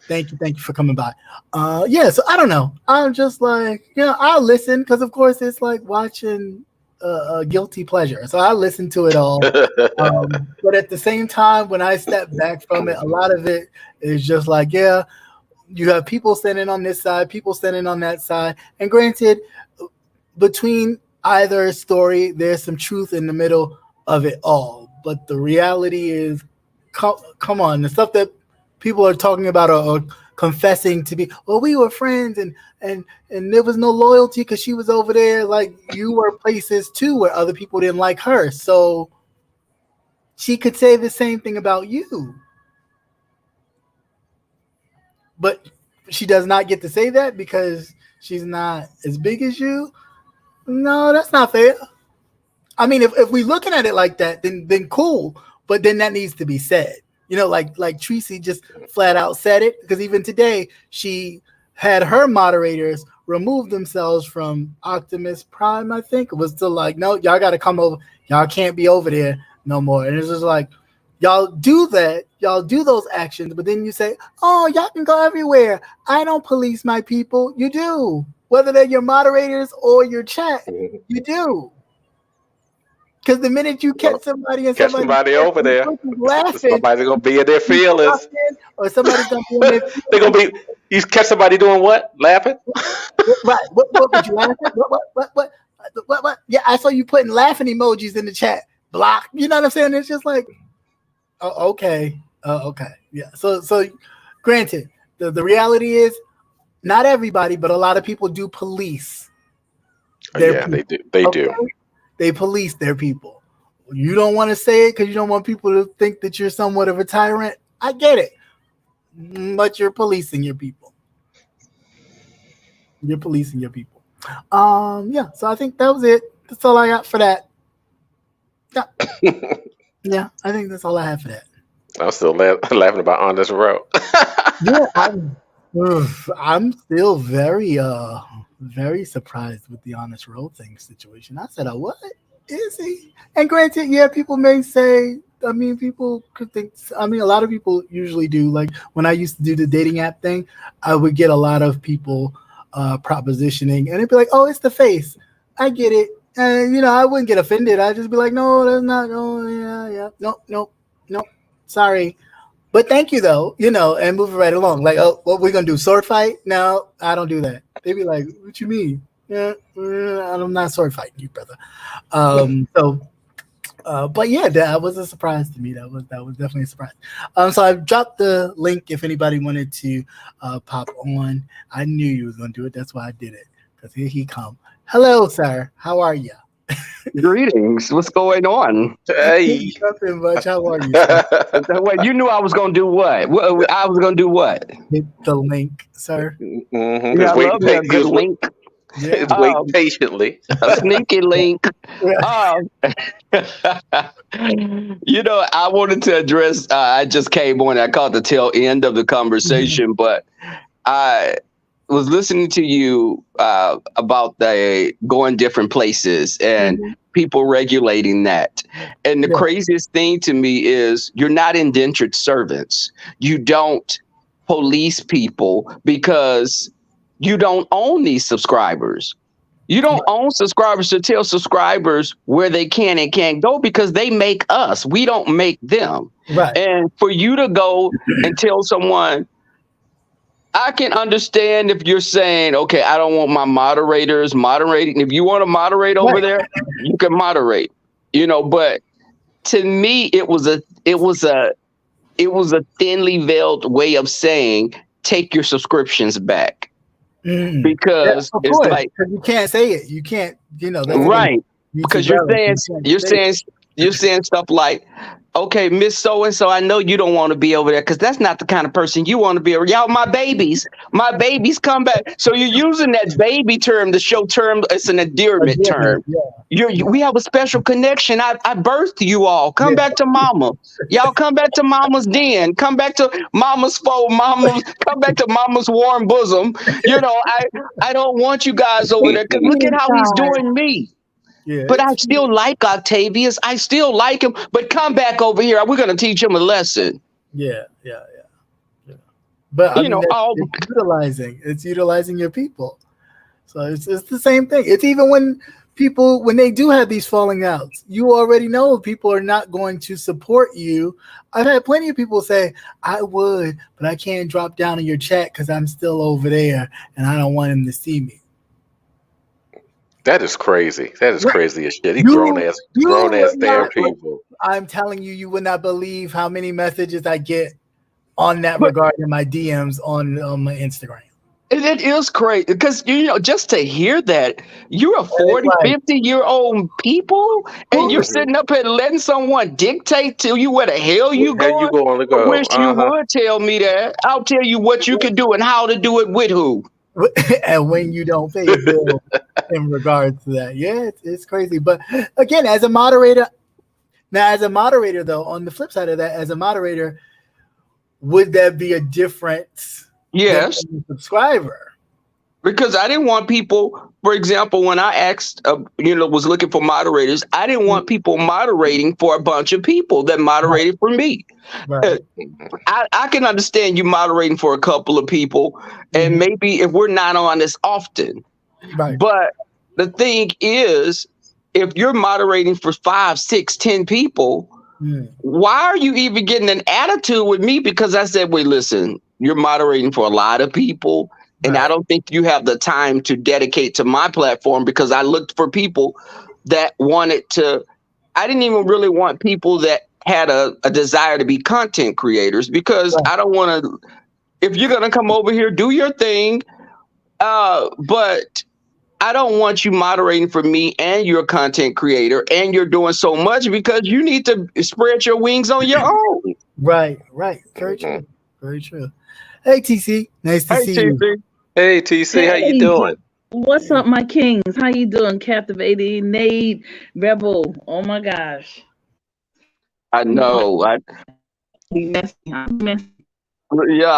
Thank you for coming by. So I don't know. I'm just like, I'll listen because of course it's like watching a guilty pleasure. So I listen to it all. But at the same time, when I step back from it, a lot of it is just like, you have people standing on this side, people standing on that side. And granted, between either story, there's some truth in the middle of it all. But the reality is, come on, the stuff that people are talking about or confessing to be, well, we were friends and there was no loyalty because she was over there. Like, you were places too where other people didn't like her. So she could say the same thing about you. But she does not get to say that because she's not as big as you. No, that's not fair. I mean, if we're looking at it like that, then cool. But then that needs to be said. Like Tracy just flat out said it, because even today she had her moderators remove themselves from Optimus Prime, I think. It was still like, no, y'all got to come over. Y'all can't be over there no more. And it's just like, y'all do that. Y'all do those actions. But then you say, oh, y'all can go everywhere. I don't police my people. You do. Whether they're your moderators or your chat, you do. Because the minute you catch somebody and somebody over there laughing, somebody's gonna be in their feelings, or somebody's gonna be in their feelings. They're gonna be. You catch somebody doing what? Laughing? Right? What would you laugh at? What? Yeah, I saw you putting laughing emojis in the chat. Block. You know what I'm saying? It's just like, okay. Yeah. So, granted, the reality is, not everybody, but a lot of people do police. They do. They do. They police their people. You don't want to say it because you don't want people to think that you're somewhat of a tyrant. I get it. But you're policing your people. So I think that was it. That's all I got for that. Yeah, I think that's all I have for that. I'm still laughing about On This Road. I'm still very surprised with the Honest Road thing situation. I said, what is he? And granted, people may say I mean, people could think. I mean, a lot of people usually do. Like when I used to do the dating app thing, I would get a lot of people propositioning, and it'd be like, "Oh, it's the face." I get it, and I wouldn't get offended. I'd just be like, "No, that's not. No, yeah, no, sorry." But thank you though, and move it right along. Like, oh, what we're gonna do? Sword fight? No, I don't do that. They'd be like, "What you mean?" Yeah, I'm not sword fighting you, brother. But yeah, that was a surprise to me. That was definitely a surprise. So I dropped the link if anybody wanted to pop on. I knew you was gonna do it. That's why I did it. Because here he come. Hello, sir. How are you? Greetings. What's going on? Hey. Nothing much. How are you, sir? Wait, you knew I was going to do what? I was going to do what? Hit the link, sir. Mm-hmm. Yeah, I love me a good link. Yeah. Wait patiently. Sneaky link. I wanted to address, I just came on, I caught the tail end of the conversation, but I was listening to you about the going different places and people regulating that. And the craziest thing to me is you're not indentured servants. You don't police people because you don't own these subscribers. You don't own subscribers to tell subscribers where they can and can't go because they make us. We don't make them. Right. And for you to go and tell someone, I can understand if you're saying, okay, I don't want my moderators moderating. If you want to moderate over there, you can moderate, but to me, it was a thinly veiled way of saying, take your subscriptions back. Because it's like, you can't say it. You can't, right. Because you're saying stuff like, okay, Miss So-and-so, I know you don't want to be over there because that's not the kind of person you want to be over. Y'all, my babies come back. So you're using that baby term, the show term. It's an endearment term. Yeah. We have a special connection. I birthed you all. Come back to mama. Y'all come back to mama's den. Come back to mama's fold. Come back to mama's warm bosom. I don't want you guys over there because look at how he's doing me. Yeah, but I still like Octavius. I still like him. But come back over here. We're going to teach him a lesson. Yeah. But it's utilizing your people. So it's the same thing. It's even when they do have these falling outs, you already know people are not going to support you. I've had plenty of people say, I would, but I can't drop down in your chat because I'm still over there and I don't want him to see me. That is crazy. That is crazy as shit. He grown ass damn people. I'm telling you, you would not believe how many messages I get on that regard in my DMs on my Instagram. It is crazy because, just to hear that you're a 40, 50-year-old people and you're sitting up here letting someone dictate to you where the hell you going. I wish you would tell me that. I'll tell you what you can do and how to do it with who. And when you don't pay a bill in regards to that. Yeah, it's crazy. But again, as a moderator though, on the flip side of that, as a moderator, would that be a difference? Yes. Subscriber. Because I didn't want people, for example, when I asked, was looking for moderators, I didn't want people moderating for a bunch of people that moderated for me. Right. I can understand you moderating for a couple of people, and maybe if we're not on as often. Right. But the thing is, if you're moderating for 5, 6, 10 people, why are you even getting an attitude with me? Because I said, wait, listen, you're moderating for a lot of people. And I don't think you have the time to dedicate to my platform because I looked for people that wanted to. I didn't even really want people that had a desire to be content creators because I don't want to. If you're going to come over here, do your thing. But I don't want you moderating for me and you're a content creator and you're doing so much because you need to spread your wings on your own. Right. Very true. Very true. Hey, TC. Nice to see you. Hey, TC, how you doing? What's up, my kings? How you doing? Captivating, Nate, Rebel. Oh my gosh. I know. I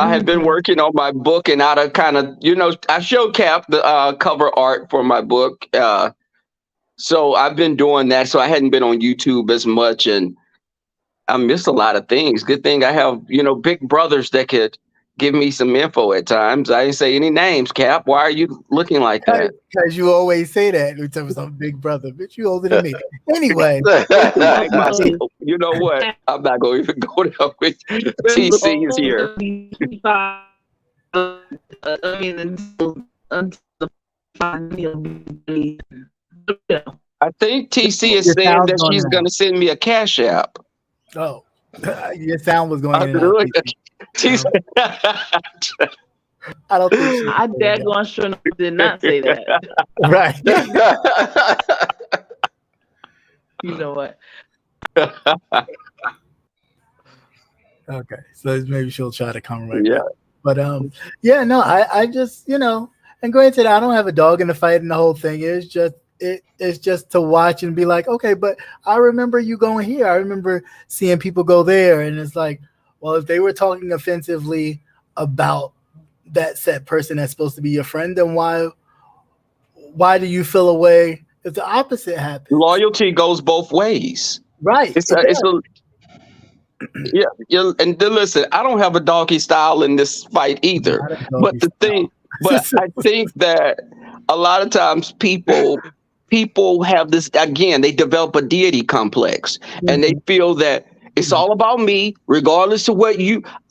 had been working on my book and out of kind of, I showed Cap the cover art for my book. So I've been doing that. So I hadn't been on YouTube as much. And I miss a lot of things. Good thing I have, big brothers that could give me some info at times. I didn't say any names, Cap. Why are you looking like that? Because you always say that. You tell me some big brother, bitch, you older than me. Anyway. You know what? I'm not going to even go there with TC is here. I think TC is saying that she's going to send me a Cash App. Oh, your sound was going in and out. I don't think I daggone sure did not say that. Right. You know what? Okay, so maybe she'll try to come right back. But yeah, no, I just, and granted, I don't have a dog in the fight and the whole thing. It's just to watch and be like, okay, but I remember you going here. I remember seeing people go there, and it's like, well, if they were talking offensively about that said person that's supposed to be your friend, then why do you feel a way if the opposite happens? Loyalty goes both ways, right? Yeah. And then listen, I don't have a doggy style in this fight either. But I think that a lot of times people have this, again, they develop a deity complex, and they feel that it's all about me, regardless of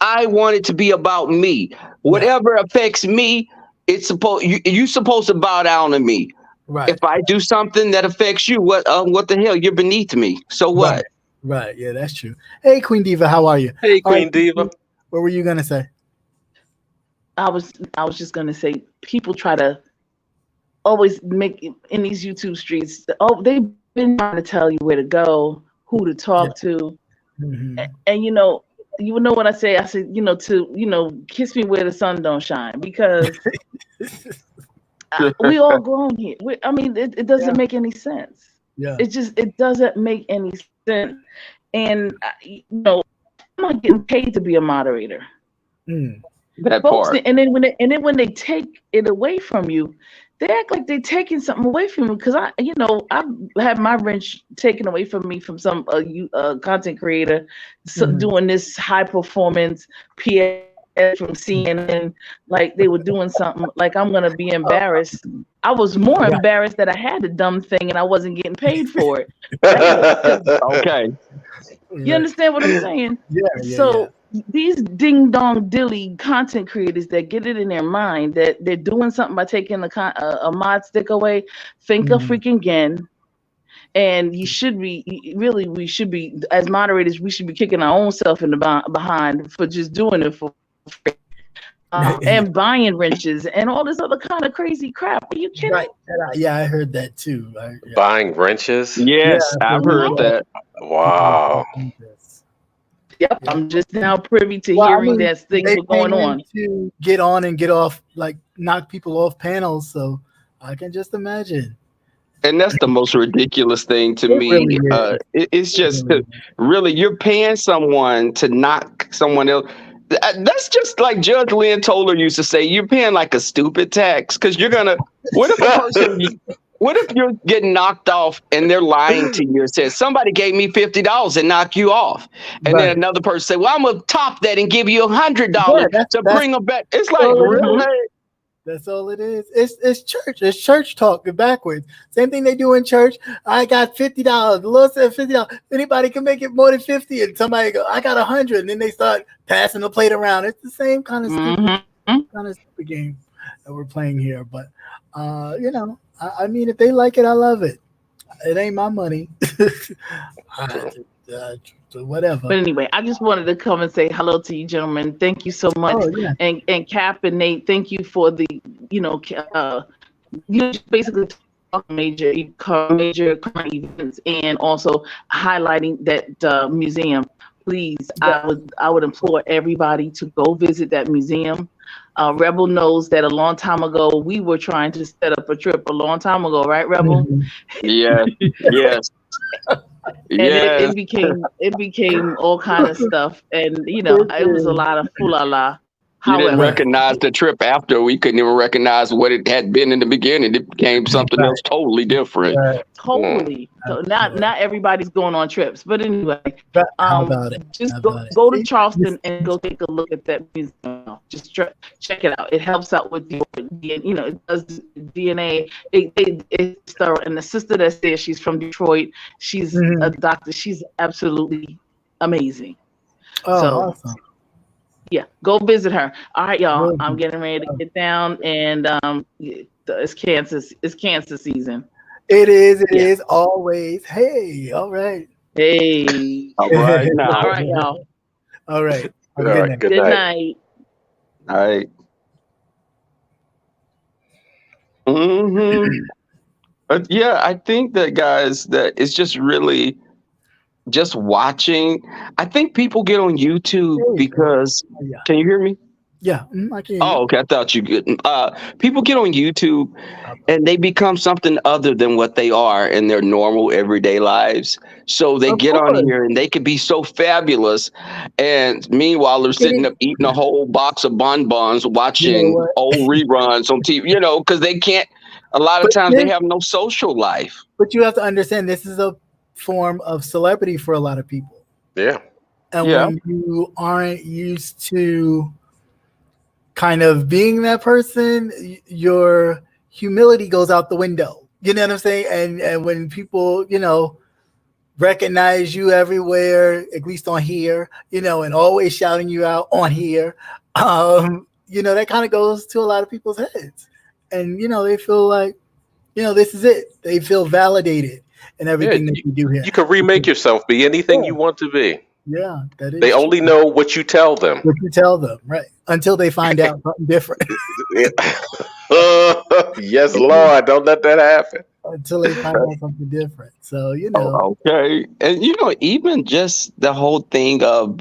I want it to be about me. Whatever affects me, you're supposed to bow down to me. Right. If I do something that affects you, what the hell? You're beneath me. So what? Right. Yeah, that's true. Hey, Queen Diva, how are you? Hey, Queen Diva. What were you gonna say? I was just gonna say, people try to always make in these YouTube streets. They've been trying to tell you where to go, who to talk to, and you know what I say. I said, kiss me where the sun don't shine, because we all grown here. It doesn't make any sense. Yeah, it doesn't make any sense. And I'm not getting paid to be a moderator. That part. And then when they take it away from you, they act like they're taking something away from you. Because I've had my wrench taken away from me from some content creator doing this high performance PS from CNN, like they were doing something like I'm gonna be embarrassed. I was more embarrassed that I had a dumb thing and I wasn't getting paid for it. Okay. You understand what I'm saying? So these ding dong dilly content creators that get it in their mind that they're doing something by taking a mod stick away, think of freaking again. And we should be, as moderators, we should be kicking our own self in the behind for just doing it for free. And buying wrenches and all this other kind of crazy crap. Are you kidding? Right. Yeah, I heard that too. Buying wrenches? Yes, I've heard that. Wow. Yep, I'm just now privy to hearing that things were going on. To get on and get off, like knock people off panels, so I can just imagine. And that's the most ridiculous thing to me. Really it's just really, you're paying someone to knock someone else. That's just like Judge Lynn Toler used to say, you're paying like a stupid tax, because you're gonna. What if you're getting knocked off and they're lying to you and says somebody gave me $50 and knock you off, and then another person say, well, I'm gonna top that and give you $100 to bring them back. It's like, really? That's all it is. It's church. It's church talk backwards. Same thing they do in church. I got $50. The Lord said $50. Anybody can make it more than 50, and somebody go, I got 100, and then they start passing the plate around. It's the same kind of stupid game that we're playing here. But I mean, if they like it, I love it. It ain't my money. Whatever. But anyway, I just wanted to come and say hello to you, gentlemen. Thank you so much. And Cap and Nate, thank you for the, you basically talk major current events and also highlighting that museum. Please, I would implore everybody to go visit that museum. Rebel knows that a long time ago we were trying to set up a trip a long time ago, right, Rebel? Yeah. Yes. And it became all kind of stuff, and it was a lot of foolala. You didn't However, recognize the trip after. We couldn't even recognize what it had been in the beginning. It became something else totally different. totally. So not everybody's going on trips, but anyway, How about it? just go to Charleston and go take a look at that museum. Just check it out. It helps out with your, it does DNA. It's thorough. And the sister that's there, she's from Detroit. She's a doctor. She's absolutely amazing. Oh, so, awesome. Yeah, go visit her. All right, y'all. I'm getting ready to get down, and it's cancer season. It is always. Hey, all right. Hey. All right, now. All right, y'all. All right. All right. Good night. All right. But yeah, I think that, guys, that it's just really just watching. I think people get on YouTube because can you hear me? Yeah, I can. Oh, okay. I thought you could. People get on YouTube and they become something other than what they are in their normal everyday lives. So they get on here and they can be so fabulous. And meanwhile, they're sitting up eating a whole box of bonbons, watching old reruns on TV, because they can't. A lot of times they have no social life. But you have to understand, this is a form of celebrity for a lot of people. Yeah. And when you aren't used to kind of being that person, your humility goes out the window. You know what I'm saying? And when people, recognize you everywhere, at least on here, and always shouting you out on here, that kind of goes to a lot of people's heads. And, they feel like, this is it. They feel validated in everything that you do here. You can remake yourself, be anything you want to be. Yeah, that is. They only know what you tell them. What you tell them, right? Until they find out something different. Yes, Lord, don't let that happen. Until they find out something different. So, Okay. And, even just the whole thing of,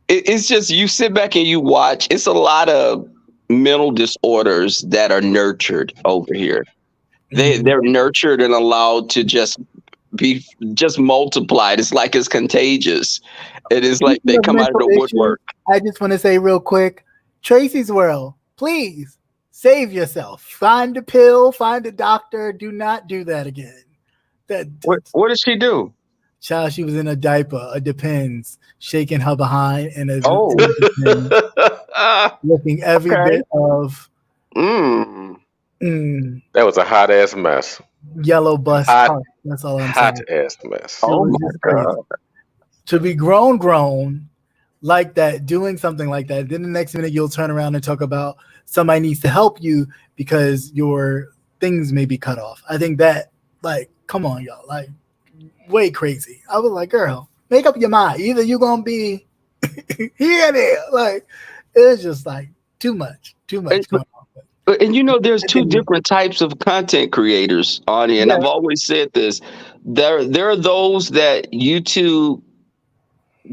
it's just, you sit back and you watch, it's a lot of mental disorders that are nurtured over here. They're nurtured and allowed to just be multiplied. It's like it's contagious. It is like they come out of the woodwork. I just want to say real quick, Tracy's World, please save yourself. Find a pill, find a doctor. Do not do that again. What did she do? Child, she was in a diaper, a Depends, shaking her behind, and looking every bit of that was a hot ass mess. Yellow bus. That's all I'm saying. Hot ass mess. Oh my God. To be grown like that, doing something like that, then the next minute you'll turn around and talk about somebody needs to help you because your things may be cut off. I think that, come on, y'all, way crazy. I was like, girl, make up your mind. Either you're gonna be here and there. It's just too much. And there's two different types of content creators on here, and I've always said this. There are those that YouTube,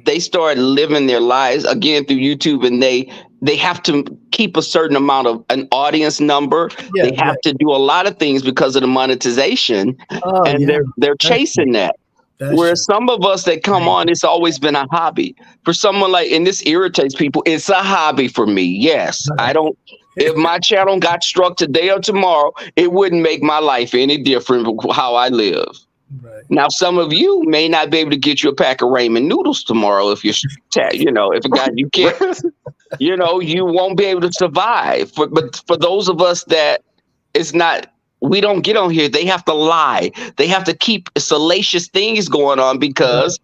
they start living their lives again through YouTube, and they have to keep a certain amount of an audience number. They have to do a lot of things because of the monetization, and they're chasing that. Whereas some of us that come on, it's always been a hobby. For someone and this irritates people, it's a hobby for me. Yes, I don't. If my channel got struck today or tomorrow, it wouldn't make my life any different from how I live. Right. Now, some of you may not be able to get you a pack of ramen noodles tomorrow if if a guy you can't, you won't be able to survive. But for those of us that it's not, we don't get on here. They have to lie. They have to keep salacious things going on because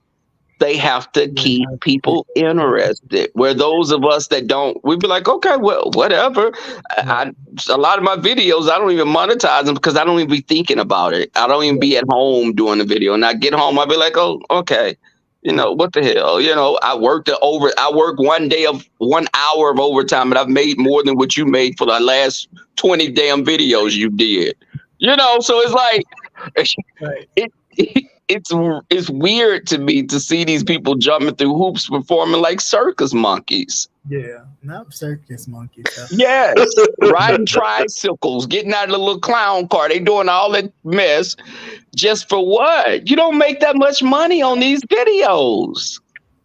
they have to keep people interested. Where those of us that don't, we'd be like, okay, well, whatever. A lot of my videos, I don't even monetize them because I don't even be thinking about it. I don't even be at home doing the video. And I get home, I'll be like, oh, okay. What the hell? I worked 1 hour of overtime, and I've made more than what you made for the last 20 damn videos you did. So it's it's weird to me to see these people jumping through hoops, performing like circus monkeys. Yeah, not circus monkeys. Yes, riding tricycles, getting out of the little clown car. They doing all that mess just for what? You don't make that much money on these videos.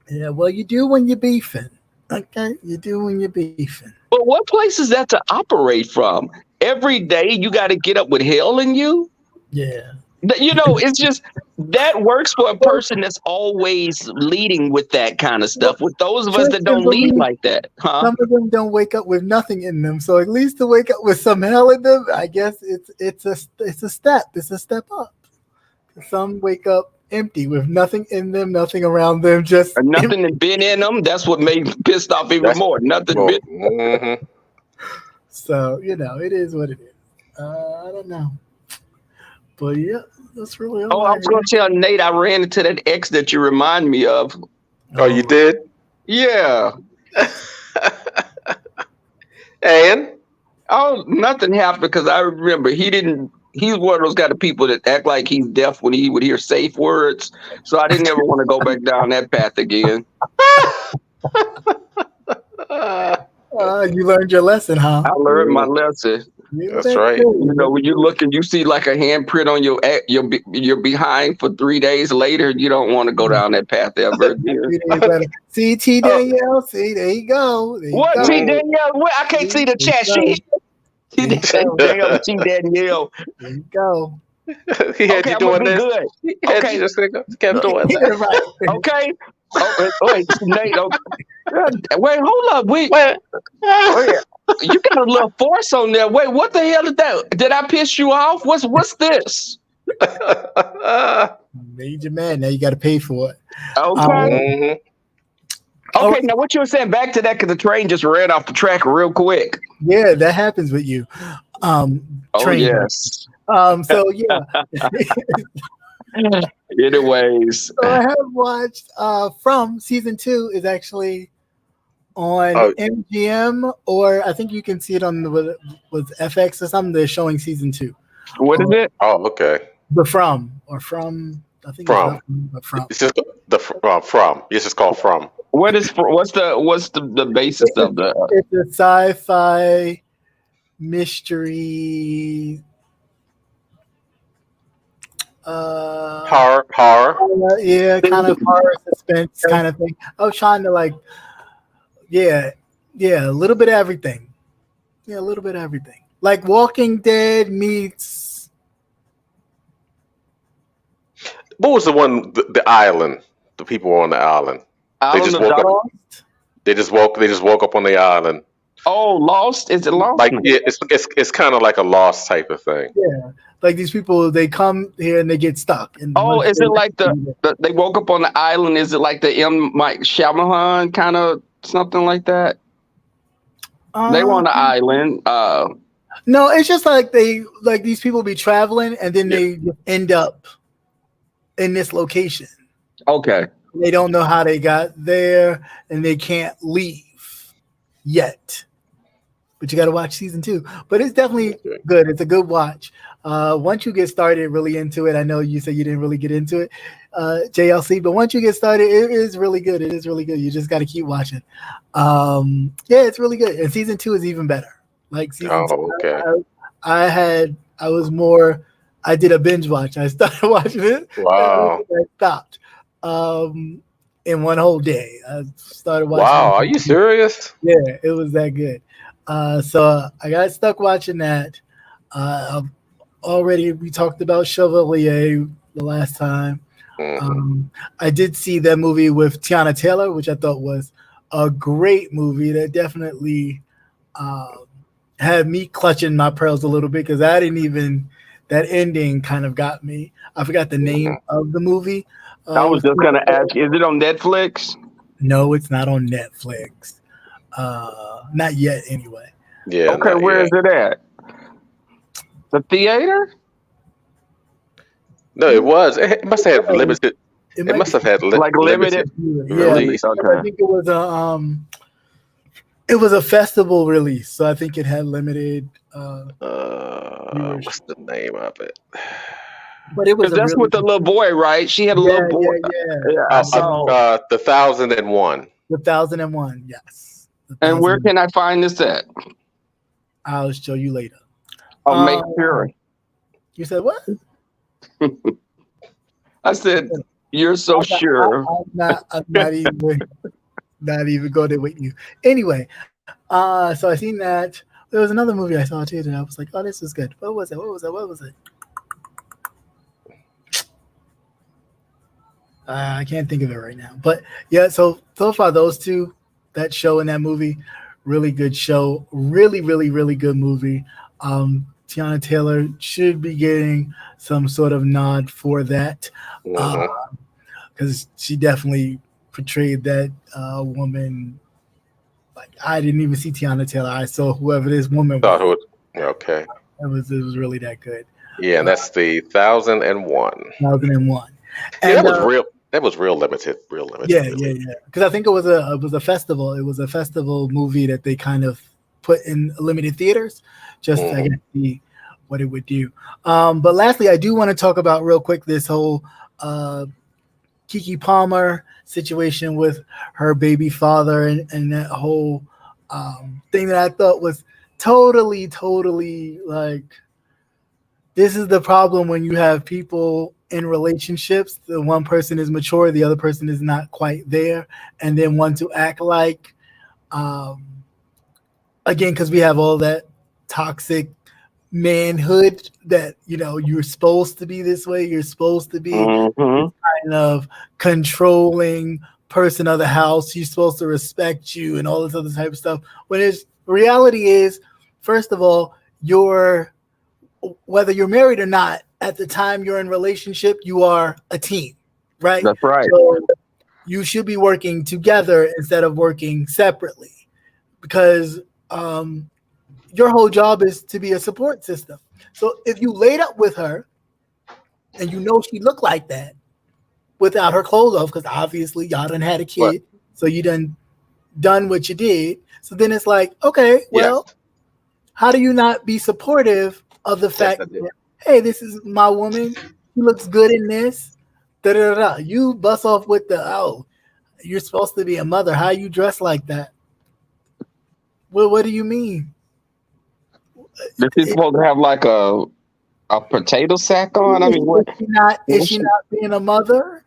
Yeah, well, you do when you're beefing. Okay, you do when you're beefing. But what place is that to operate from? Every day you got to get up with hell in you? Yeah. You know, it's just that works for a person that's always leading with that kind of stuff. With those of us that don't lead like that, huh? Some of them don't wake up with nothing in them. So at least to wake up with some hell in them, I guess it's a step. It's a step up. Some wake up empty with nothing in them, nothing around them, just nothing had been in them. That's what made me pissed off even more. Nothing been. Mm-hmm. So it is what it is. I don't know, but yeah, that's really all. I was going to tell Nate I ran into that ex that you remind me of. Oh, you did? Yeah. And? Oh, nothing happened because I remember he's one of those kind of people that act like he's deaf when he would hear safe words. So I didn't ever want to go back down that path again. You learned your lesson, huh? I learned my lesson. That's right. You know, when you look and you see like a handprint on your behind for 3 days later, you don't want to go down that path ever again. See T Danielle. See, there you go. What T Danielle? I can't see the chat. T Danielle. There you go. He had you doing this. Good. Okay, you just kept doing that. Right. Okay. Oh, wait, Nate. Okay. Wait, hold up. Wait. You got a little force on there. Wait, what the hell is that? Did I piss you off? What's this? Major man. Now you got to pay for it. Okay. Okay, now what you were saying, back to that, because the train just ran off the track real quick. Yeah, that happens with you. Train. Yes. So yeah. Anyways. So I have watched From season 2 is actually on MGM, or I think you can see it on with FX or something. They're showing season 2. What is it? Oh, okay. The From. I think From. It's just From. It's just called From. What's the basis of the? It's a sci-fi mystery. Horror. Yeah, kind of horror suspense kind of thing. I was trying to a little bit of everything. Yeah, a little bit of everything. Like Walking Dead meets. What was the one? The island. The people were on the island. They just woke up. They just woke up on the island. Oh, Lost? Is it Lost? Like it's kind of like a Lost type of thing. Yeah, like these people, they come here and they get stuck. And is it like they woke up on the island? Is it like the M. Mike Shyamalan kind of something like that? They were on the island. No, it's just like these people be traveling and then they end up in this location. Okay. They don't know how they got there and they can't leave yet. But you got to watch season 2. But it's definitely good. It's a good watch. Once you get started really into it, I know you said you didn't really get into it, JLC, but once you get started, it is really good. It is really good. You just got to keep watching. It's really good. And season 2 is even better. Like season 2, okay. I did a binge watch. I started watching it. Wow. I stopped. In one whole day. I started watching. Wow, are you serious? Yeah, it was that good. So I got stuck watching that. We talked about Chevalier the last time. Mm-hmm. I did see that movie with Tiana Taylor, which I thought was a great movie that definitely had me clutching my pearls a little bit because that ending kind of got me. I forgot the name of the movie. I was just going to ask, is it on Netflix? No, it's not on Netflix. Not yet, anyway. Yeah. Okay, where is it at? The theater? No, it was. It must have had limited. It must have had limited release. Yeah, okay. I think it was a festival release, so I think it had limited. What's the name of it? But it was that's with the little boy, right? She had a little boy. Yeah. The 1001. The 1001, yes. And where can I find this at? I'll show you later. I'll make sure. You said what? I said you're so sure. I'm not even. Not even going there with you. Anyway, so I seen that. There was another movie I saw too, and I was like, "Oh, this is good." What was it? I can't think of it right now. But yeah, so far those two, that show and that movie, really good show. Really, really, really good movie. Tiana Taylor should be getting some sort of nod for that, because she definitely portrayed that woman. Like, I didn't even see Tiana Taylor. I saw whoever this woman was. Okay. It was really that good. Yeah, and that's the 1001. 1001. And that was real. That was real limited. Yeah. Because I think it was a festival. It was a festival movie that they kind of put in limited theaters, just to see what it would do. But lastly, I do want to talk about real quick this whole Keke Palmer situation with her baby father and that whole thing that I thought was totally like, this is the problem when you have people in relationships. The one person is mature, the other person is not quite there, and then want to act like, again, because we have all that toxic manhood that, you're supposed to be this way, you're supposed to be kind of controlling person of the house, you're supposed to respect you and all this other type of stuff, when reality is, first of all, whether you're married or not, at the time you're in relationship, you are a team, right? That's right. So you should be working together instead of working separately, because your whole job is to be a support system. So if you laid up with her and she looked like that without her clothes off, because obviously y'all done had a kid, so you done what you did. So then it's like, okay, well, how do you not be supportive of the fact that, hey, this is my woman, she looks good in this, da-da-da-da. You bust off with you're supposed to be a mother, how you dress like that? Well, what do you mean? Is she supposed to have like a potato sack on? I mean, what? Is she not being a mother?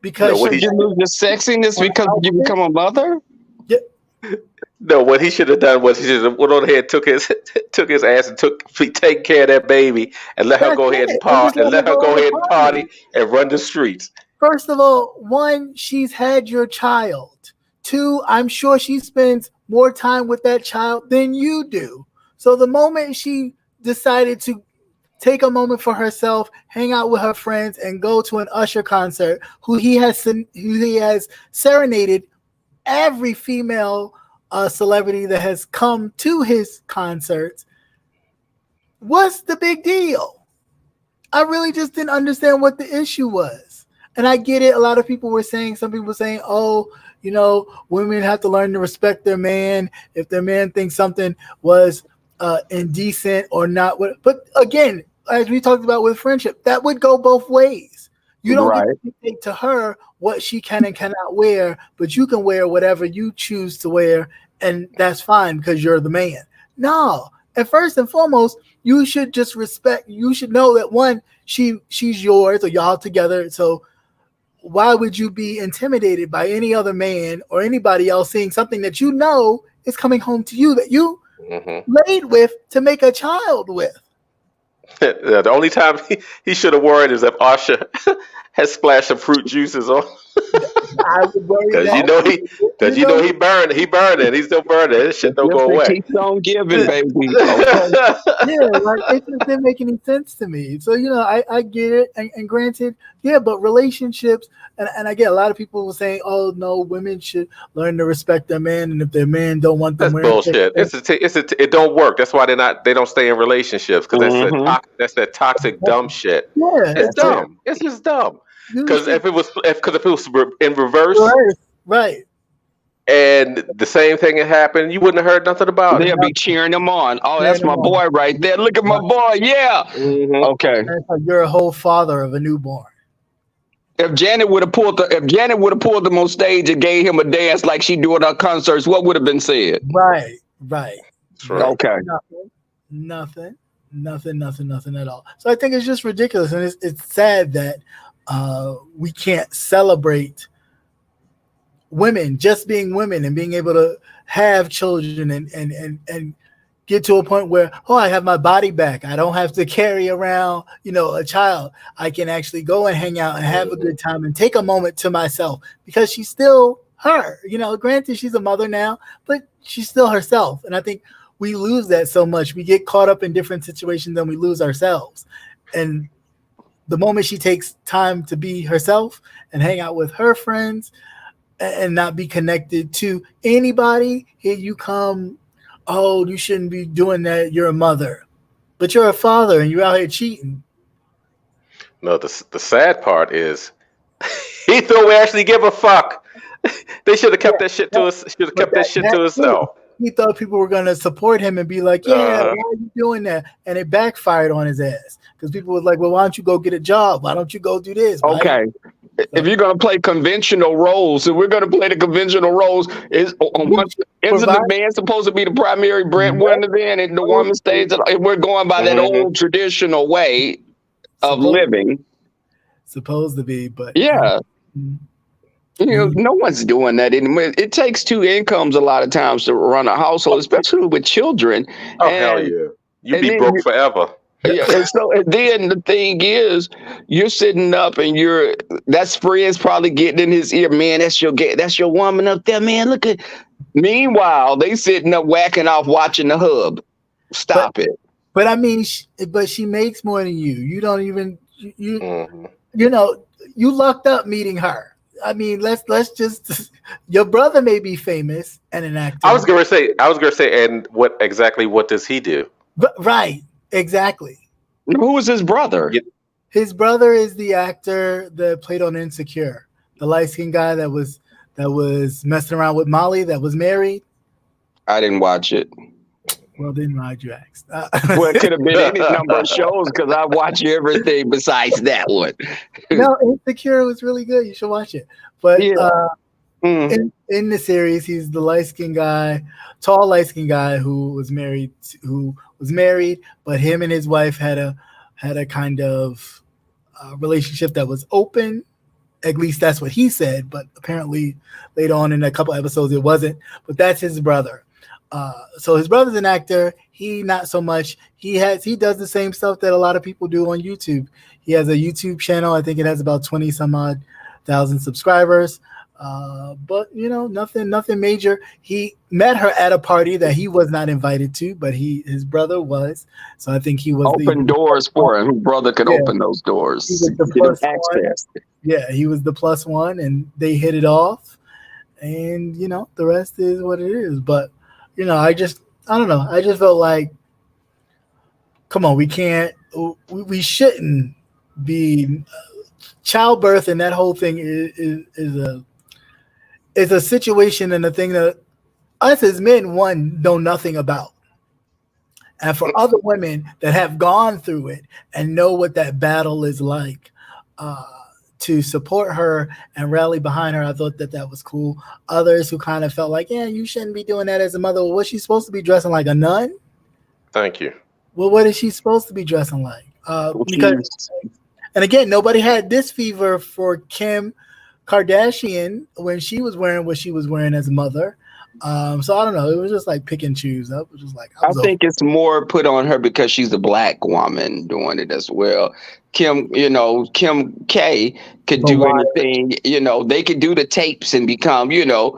Because you lose your sexiness because you become a mother? Yeah. No, what he should have done was he should have went on ahead, took his ass and take care of that baby and let her go ahead and party and run the streets. First of all, one, she's had your child. Two, I'm sure she spends more time with that child than you do. So the moment she decided to take a moment for herself, hang out with her friends, and go to an Usher concert, who he has serenaded every female celebrity that has come to his concerts, what's the big deal? I really just didn't understand what the issue was. And I get it. A lot of people were saying, some people were saying, women have to learn to respect their man. If their man thinks something was indecent or not. But again, as we talked about with friendship, that would go both ways. You don't get to dictate to her what she can and cannot wear, but you can wear whatever you choose to wear, and that's fine because you're the man. No. And first and foremost, you should just respect. You should know that, one, she's yours, or y'all together. So why would you be intimidated by any other man or anybody else seeing something that you know is coming home to you, that you laid with to make a child with? The only time he should have worried is if Usher has splashed some fruit juices on. I would worry because he burned it. He's still burning it. This shit don't go away. Keep on giving, baby. It just didn't make any sense to me. So I get it, and granted, but relationships, and I get a lot of people saying, "Oh no, women should learn to respect their man, and if their man don't want them, that's bullshit. It don't work. That's why they don't stay in relationships, because that's that toxic dumb shit. Yeah, it's dumb. It's just dumb. Because if it was in reverse, right, and the same thing had happened, you wouldn't have heard nothing about it. They'll be cheering them on. Oh, that's my boy right there. Look at my boy. Yeah. Okay. You're a whole father of a newborn. If Janet would have pulled him on stage and gave him a dance like she do at her concerts, what would have been said? Right. Okay. Nothing at all. So I think it's just ridiculous, and it's sad that we can't celebrate women just being women and being able to have children and get to a point where, oh, I have my body back. I don't have to carry around, a child. I can actually go and hang out and have a good time and take a moment to myself because she's still her. Granted, she's a mother now, but she's still herself. And I think we lose that so much. We get caught up in different situations and we lose ourselves. And the moment she takes time to be herself and hang out with her friends and not be connected to anybody, here you come, oh, you shouldn't be doing that. You're a mother, but you're a father and you're out here cheating. No, the sad part is he don't actually give a fuck. They should have kept that shit to us. Should have kept that shit to himself. He thought people were gonna support him and be like, "Yeah, why are you doing that?" And it backfired on his ass because people was like, "Well, why don't you go get a job? Why don't you go do this?" Okay, if you're gonna play conventional roles, so we're gonna play the conventional roles. Isn't the man supposed to be the primary breadwinner then, and the woman stays? We're going by that old traditional way of living. Supposed to be, but yeah. No one's doing that anymore. It takes two incomes a lot of times to run a household, especially with children. Oh, hell yeah. You'd be broke forever. Yeah, and then the thing is, you're sitting up and that's friends probably getting in his ear, man, that's your woman up there, man. Look at. Meanwhile, they sitting up whacking off watching the hub. Stop it. But I mean, but she makes more than you. You don't even you lucked up meeting her. I mean, let's just. Your brother may be famous and an actor. I was gonna say, and what does he do? Right, exactly. Who is his brother? His brother is the actor that played on Insecure, the light-skinned guy that was messing around with Molly, that was married. I didn't watch it. Well, then why'd you ask? Well, it could have been any number of shows because I watch everything besides that one. No, Insecure was really good. You should watch it. But in the series, he's the light-skinned guy, tall light-skinned guy who was married, but him and his wife had a kind of relationship that was open. At least that's what he said. But apparently, later on in a couple episodes, it wasn't. But that's his brother. So his brother's an actor. He not so much. He does the same stuff that a lot of people do on YouTube. He has a YouTube channel. I think it has about 20 some odd thousand subscribers. But nothing major. He met her at a party that he was not invited to, but his brother was. So I think he was open doors for him. His brother could open those doors. He was the plus one. Yeah, he was the plus one, and they hit it off. And the rest is what it is. But I don't know. I just felt like, come on, we shouldn't be childbirth, and that whole thing is a situation and a thing that us as men, know nothing about. And for other women that have gone through it and know what that battle is like, to support her and rally behind her, I thought that was cool. Others who kind of felt like, yeah, you shouldn't be doing that as a mother. Well, was she supposed to be dressing like a nun? Thank you. Well, what is she supposed to be dressing like? Because, and again, nobody had this fever for Kim Kardashian when she was wearing what she was wearing as a mother. So I don't know. It was just like pick and choose. I was just like, I think it's more put on her because she's a black woman doing it as well. Kim K could do anything. They could do the tapes and become, But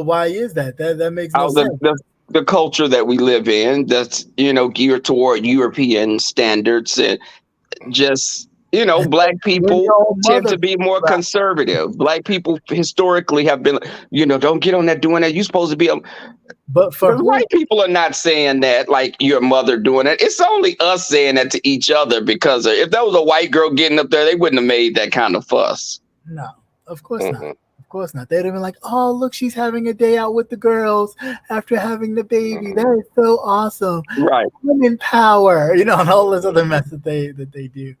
why is that? That makes no sense. The culture that we live in, that's geared toward European standards, and just black people tend to be more conservative. Black people historically have been, don't get on that doing that. You're supposed to be But white people are not saying that like your mother doing it. It's only us saying that to each other, because if that was a white girl getting up there, they wouldn't have made that kind of fuss. No, of course not. Of course not. They'd have been like, oh, look, she's having a day out with the girls after having the baby. That is so awesome. Right. Women power, and all this other mess that they do.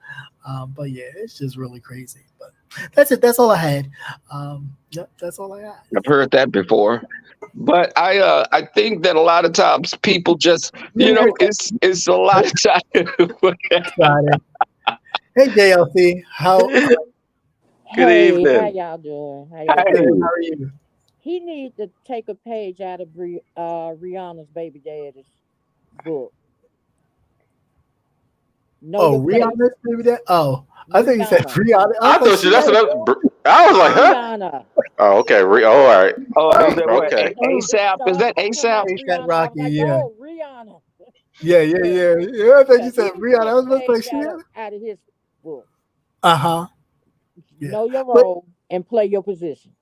But yeah, it's just really crazy. But that's it. That's all I had. That's all I got. I've heard that before. But I think that a lot of times people just, it's a lot of time. Got it. Hey, JLC, how Good evening. How y'all doing? How y'all Hey, doing? how are you? He needs to take a page out of Rihanna's baby daddy's book. Know Oh, your place. Rihanna's baby dad. Oh, I think you said Rihanna. Rihanna. I thought you. That's another. I was like, huh? Rihanna. Oh, okay. All right. Oh, is that what? Okay. ASAP? Is that ASAP? ASAP Rihanna. I Rocky, was like, yeah. no, Rihanna. Yeah. I thought you said He Rihanna. I was take a about to page say Rihanna. out of his book. Uh-huh. Yeah. Know your But- role and play your position.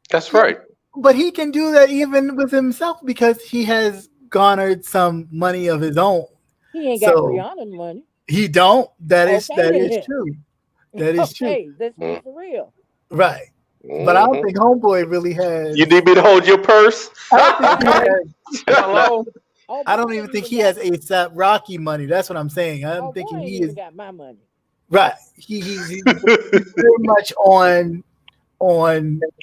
That's right. But he can do that even with himself because he has garnered some money of his own. He ain't got So- Rihanna's money. He don't. That is Okay. true. That is true. Hey, let's be for real. Right. But I don't think Homeboy really has. You need me to hold your purse? Hello? Oh, I boy, don't even think he got- has ASAP Rocky money. That's what I'm saying. I'm Oh, thinking boy, he ain't is even got my money. right. He's very much on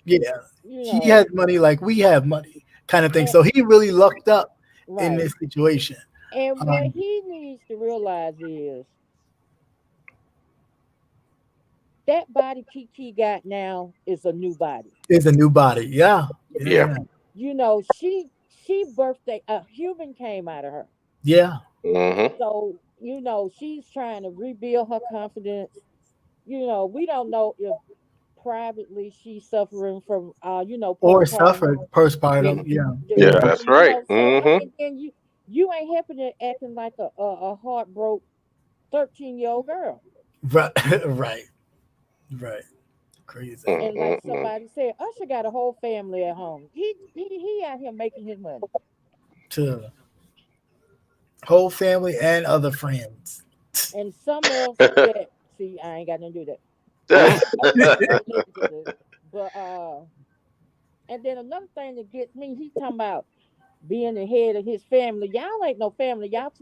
yeah. You He know, has money like we have money, kind of thing. So he really lucked up in right. this situation. And what he needs to realize is that body Kiki got now is a new body. It's a new body. Yeah. Yeah. You know, she birthday, a human came out of her. Yeah. Mm-hmm. So, you know, she's trying to rebuild her confidence. You know, we don't know if privately she's suffering from you know, Or postpartum. suffered postpartum. Yeah. Yeah, that's right. So, Mm-hmm. and you ain't helping it acting like a heartbroken 13-year-old girl. Right. Right. Crazy. And like somebody said, Usher got a whole family at home. He out here making his money. To whole family and other friends. And some else that see, I ain't got nothing to do that. But and then another thing that gets me, he talking about being the head of his family. Y'all ain't no family. Y'all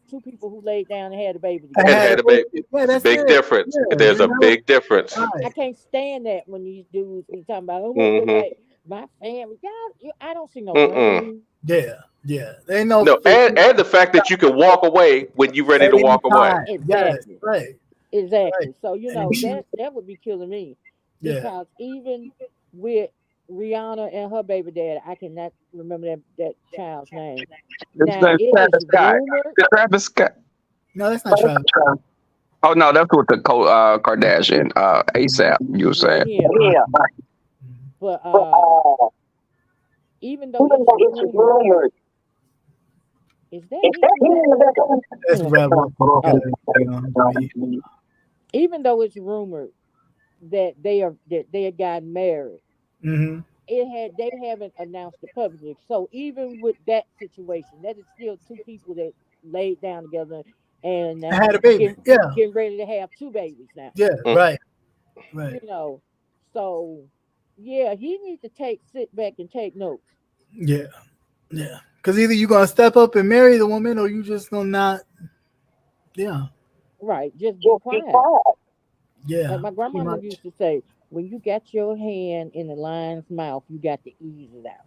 two people who laid down and had a baby together. And had a baby. Yeah, that's Big it. difference. Yeah, There's you a know? big difference. I can't stand that when these dudes be talking about like my family. Y'all, I don't see no ring. Yeah. They know. No, and the fact that you can walk away when you're ready to walk away. Exactly. Yes, right. Exactly. Right. So you know that would be killing me. Because even with Rihanna and her baby daddy, I cannot remember that child's name. Now it is rumored. Travis Scott. No, that's not Travis. Oh no, that's with the Kardashian. ASAP, you were saying. Yeah. But even though it's rumored, is that That's even though it's rumored that they had gotten married, they haven't announced it publicly. So even with that situation, that is still two people that laid down together and had a baby. Getting ready to have two babies now. Yeah, right. You know, so yeah, he needs to sit back and take notes. Yeah. Because either you're gonna step up and marry the woman, or you just gonna not. Yeah. Right. Just be quiet. Yeah. Like my grandmama used to say, when you got your hand in the lion's mouth, you got to ease it out.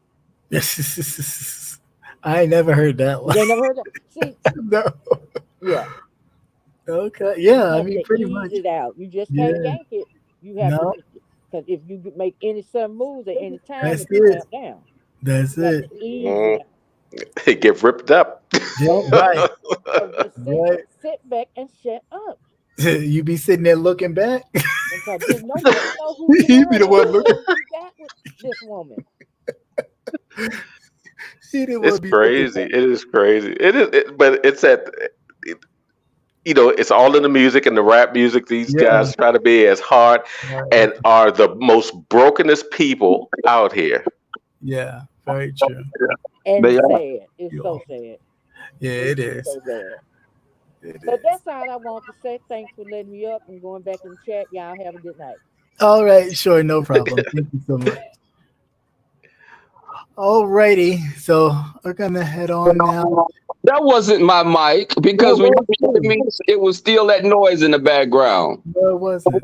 I ain't never heard that one. You never heard that? See? No. Yeah. Okay. Yeah. I mean, pretty ease much. it out. You just can't yank it. You have to, because if you make any sudden moves at any time, That's it down. That's it. Ease it out. It get ripped up. Yeah, right. So just sit back and shut up. You be sitting there looking back. Because there's nobody know who you be the one looking. got with this woman. It's crazy. It is crazy. It is, but it's it's all in the music and the rap music. These guys try to be as hard and are the most brokenest people out here. Yeah, very true. And sad. It's so sad. Yeah, it is. So bad. So that's all I want to say. Thanks for letting me up and going back in the chat. Y'all have a good night. All right, sure, no problem. Thank you so much. All righty, so we're gonna head on now. That wasn't my mic because when you heard me, it was still that noise in the background. No, it wasn't.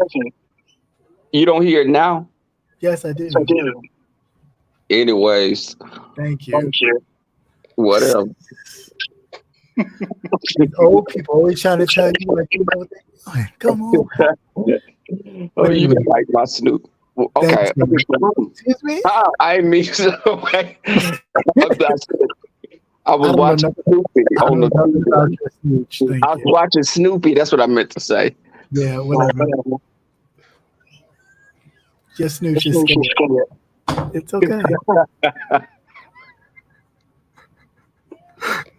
You don't hear it now? Yes, I do. Anyways. Thank you. Whatever. Old people always trying to tell you like, you know what they're doing. Come on. Oh, you can like my Snoop. Okay. Excuse me? I mean, okay. I was watching Snoopy on the. I was watching Snoopy. That's what I meant to say. Yeah, whatever. Just Snooch is scared. It's okay.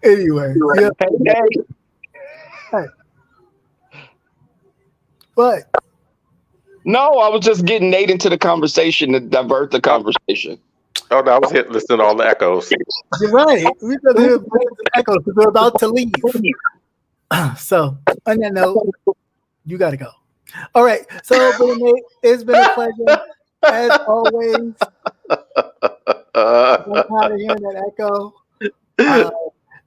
Anyway. Yeah. Hey. What? No, I was just getting Nate into the conversation to divert the conversation. Oh, no, I was listening to all the echoes. You're right. We're echoes because we're about to leave. So, on that note, you got to go. All right. So, Nate, it's been a pleasure as always. I'm tired of hearing that echo.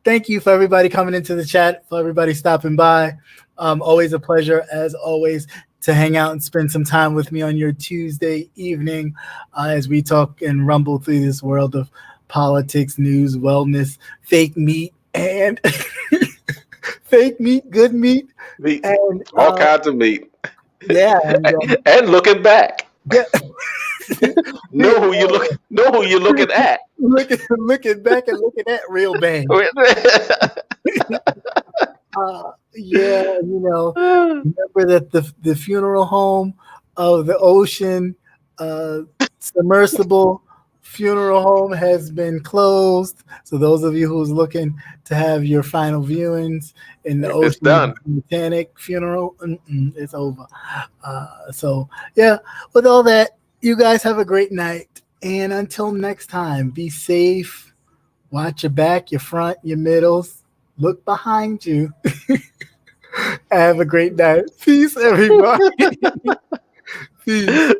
Thank you for everybody coming into the chat, for everybody stopping by. Always a pleasure, as always, to hang out and spend some time with me on your Tuesday evening as we talk and rumble through this world of politics, news, wellness, fake meat, and fake meat, good meat, and all kinds of meat. Yeah, and looking back. Yeah. know who you're looking at. Looking back and looking at real bang. Yeah, remember that the funeral home of the Ocean submersible funeral home has been closed. So those of you who's looking to have your final viewings in the Ocean Titanic funeral, it's over. So yeah, with all that, you guys have a great night. And until next time, be safe. Watch your back, your front, your middles. Look behind you. Have a great night. Peace, everybody. Peace.